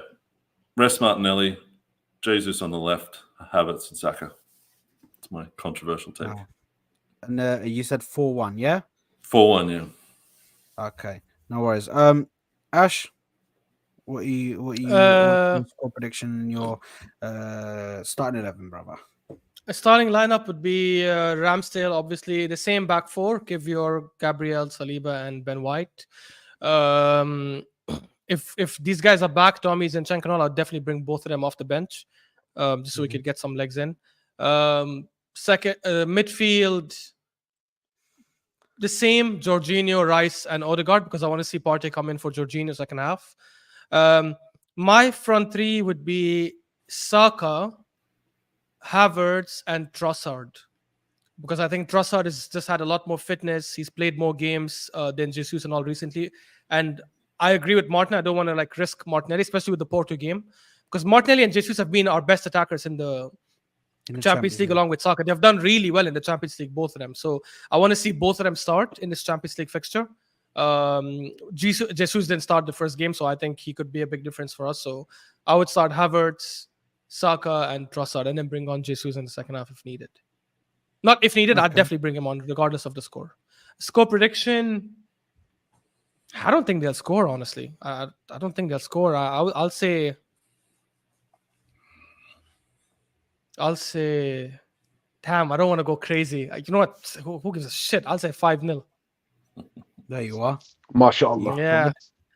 rest Martinelli, Jesus on the left, Havertz and Saka. It's my controversial take. Wow. And you said 4-1, yeah? 4-1, yeah. Okay, no worries. Ash? What your score prediction in your starting 11, brother? A starting lineup would be Ramsdale, obviously the same back four. Give your Gabriel, Saliba, and Ben White. If these guys are back, Tommy, Zinchenko, and all, I'll definitely bring both of them off the bench, just so we could get some legs in. Second, midfield, the same Jorginho, Rice, and Odegaard, because I want to see Partey come in for Jorginho second half. My front three would be Saka, Havertz, and Trossard, because I think Trossard has just had a lot more fitness. He's played more games than Jesus and all recently. And I agree with Martin. I don't want to risk Martinelli, especially with the Porto game, because Martinelli and Jesus have been our best attackers in the Champions League along with Saka. They've done really well in the Champions League, both of them. So I want to see both of them start in this Champions League fixture. Jesus didn't start the first game, so I think he could be a big difference for us. So I would start Havertz, Saka, and Trossard, and then bring on Jesus in the second half if needed. Not if needed, I'd definitely bring him on regardless of the score. Score prediction, I don't think they'll score, honestly. I don't think they'll score. I'll say, damn, I don't want to go crazy. You know what? Who gives a shit? I'll say 5-0. There you are. MashaAllah. Yeah.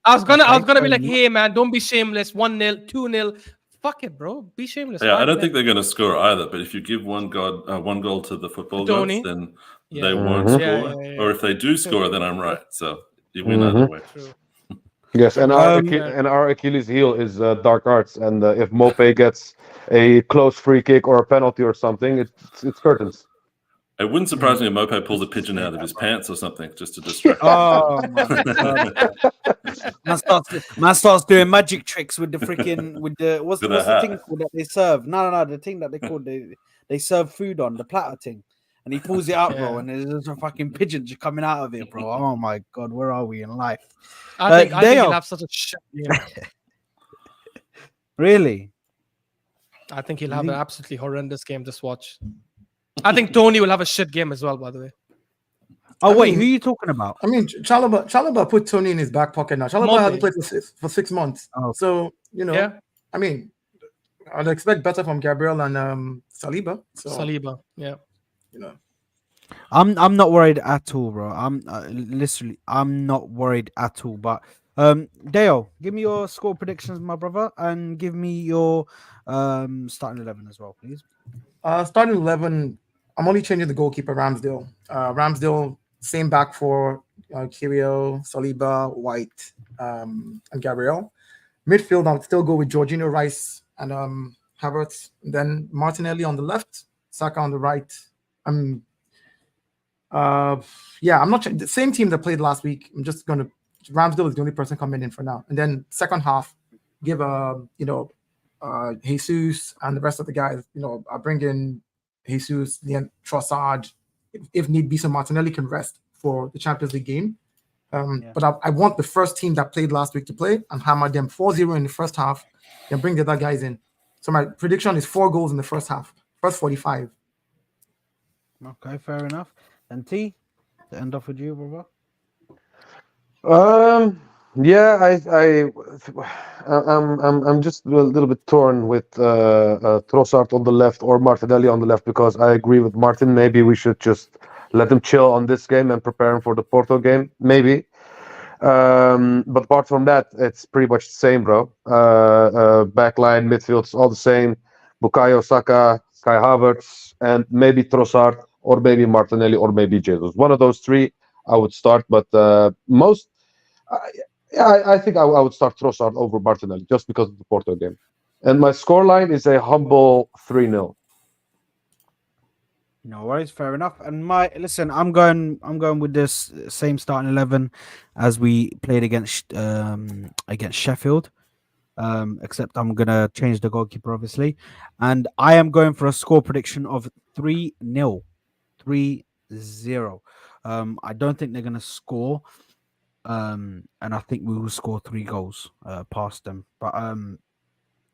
I was gonna be like, hey man, don't be shameless. 1-0, 2-0. Fuck it, bro. Be shameless. Yeah, I don't think they're gonna score either, but if you give one goal to the football gods, then they won't score. Or if they do score, then I'm right. So you win either way. True. Yes, and our Achilles heel is dark arts, and if Mope gets a close free kick or a penalty or something, it's curtains. It wouldn't surprise me if Mope pulls a pigeon out of his pants or something just to distract. Oh my god! Man starts doing magic tricks with the freaking what's With the a hat. thing called that they serve? No, the thing that they called they serve food on the platter thing, and he pulls it out, bro, and there's just a fucking pigeon just coming out of it, bro. Oh my god, where are we in life? I think he'll have such a shit game. Really? I think he'll have an absolutely horrendous game. Just watch. I think Toney will have a shit game as well, by the way. Oh, wait, who are you talking about? I mean, Chalobah put Toney in his back pocket now. Chalobah hasn't played for 6 months. Oh. So, you know, I mean, I'd expect better from Gabriel and Saliba. So, Saliba, yeah. You know. I'm not worried at all, bro. I'm not worried at all. But Dayo, give me your score predictions, my brother, and give me your starting 11 as well, please. Starting 11, I'm only changing the goalkeeper, Ramsdale. Ramsdale, same back for Kirill, Saliba, White, and Gabriel. Midfield, I'll still go with Jorginho, Rice, and Havertz. And then Martinelli on the left, Saka on the right. I'm not the same team that played last week. I'm just going to Ramsdale is the only person coming in for now. And then second half, give Jesus and the rest of the guys. I bring in Jesus, Trossard, if need be, so Martinelli can rest for the Champions League game. But I want the first team that played last week to play and hammer them 4-0 in the first half, then bring the other guys in. So my prediction is 4 goals in the first half, first 45. Okay, fair enough. And T, to end off with you, brother. I'm just a little bit torn with Trossard on the left or Martinelli on the left, because I agree with Martin. Maybe we should just let him chill on this game and prepare him for the Porto game. Maybe. But apart from that, it's pretty much the same, bro. Backline, midfield's all the same. Bukayo Saka, Kai Havertz, and maybe Trossard, or maybe Martinelli, or maybe Jesus. One of those three I would start, but I think I would start Trossard over Martinelli just because of the Porto game. And my scoreline is a humble 3-0. No worries, fair enough. And I'm going with this same starting 11 as we played against Sheffield. Except I'm gonna change the goalkeeper, obviously. And I am going for a score prediction of 3-0. 3-0. I don't think they're gonna score. And I think we will score 3 goals past them. But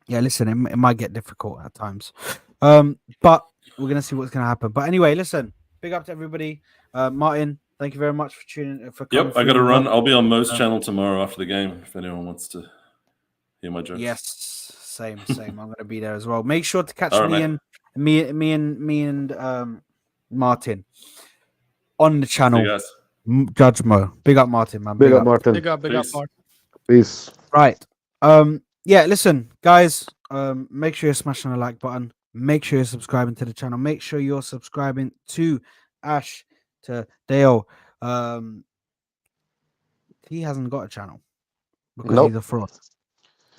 listen, it might get difficult at times. But we're gonna see what's gonna happen. But anyway, listen, big up to everybody. Martin, thank you very much for tuning in. Yep, I got to run. I'll be on Mo's channel tomorrow after the game if anyone wants to hear my jokes. Yes, same. I'm gonna be there as well. Make sure to catch me and Martin on the channel. Judge Mo. Big up Martin, man. Big up Martin. Big up Martin. Peace. Right. Listen, guys, make sure you're smashing the like button. Make sure you're subscribing to the channel. Make sure you're subscribing to Ash, to Dayo. He hasn't got a channel because he's a fraud.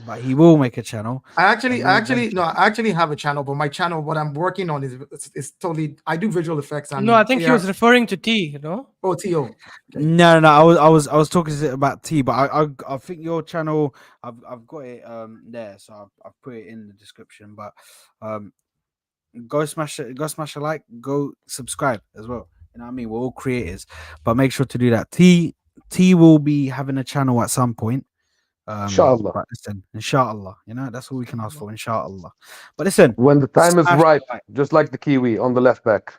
But he will make a channel. I actually have a channel, but my channel, what I'm working on is totally. I do visual effects. And no, I think he was referring to T. Oh, T.O. Okay. No. I was talking about T, but I think your channel. I've got it there, so I've put it in the description. But go smash a like, go subscribe as well. You know what I mean? We're all creators, but make sure to do that. T will be having a channel at some point. Inshallah. But listen, inshallah, that's all we can ask for, inshallah. But listen, when the time is right, just like the Kiwi on the left back.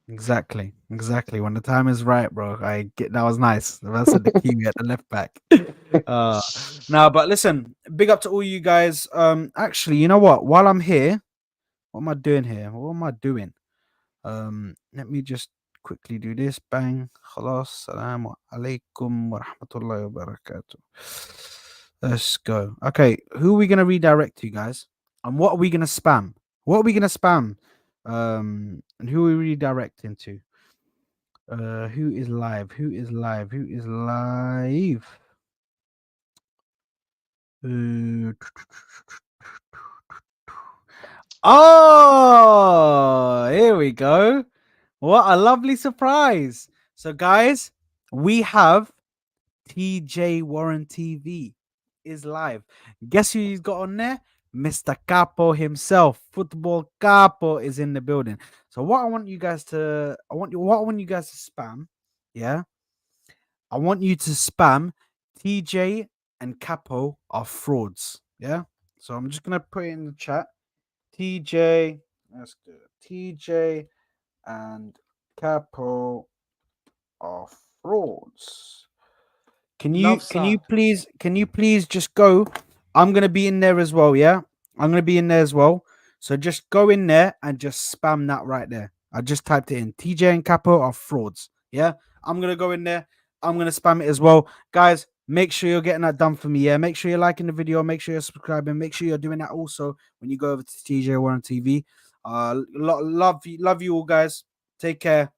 Exactly. When the time is right, bro. That was nice. I said the Kiwi at the left back. But listen, big up to all you guys. Actually, you know what? While I'm here, what am I doing here? What am I doing? Let me just quickly do this. Bang. Khalas. Assalamu alaikum wa rahmatullahi wa barakatuh. Let's go. Okay, who are we going to redirect to, guys? And what are we going to spam? And who are we redirecting to? Who is live? Oh, here we go. What a lovely surprise. So, guys, we have TJ Warren TV is live. Guess who he's got on there? Mr. Capo himself. Football Capo is in the building. So what I want you guys to spam, yeah? I want you to spam TJ and Capo are frauds. Yeah. So I'm just gonna put it in the chat. TJ, let's do it. TJ and Capo are frauds. Can you please just go? I'm gonna be in there as well, yeah? I'm gonna be in there as well. So just go in there and just spam that right there. I just typed it in. TJ and Capo are frauds. Yeah. I'm gonna go in there. I'm gonna spam it as well. Guys, make sure you're getting that done for me. Yeah. Make sure you're liking the video. Make sure you're subscribing. Make sure you're doing that also when you go over to TJ Warren TV. Love you all, guys. Take care.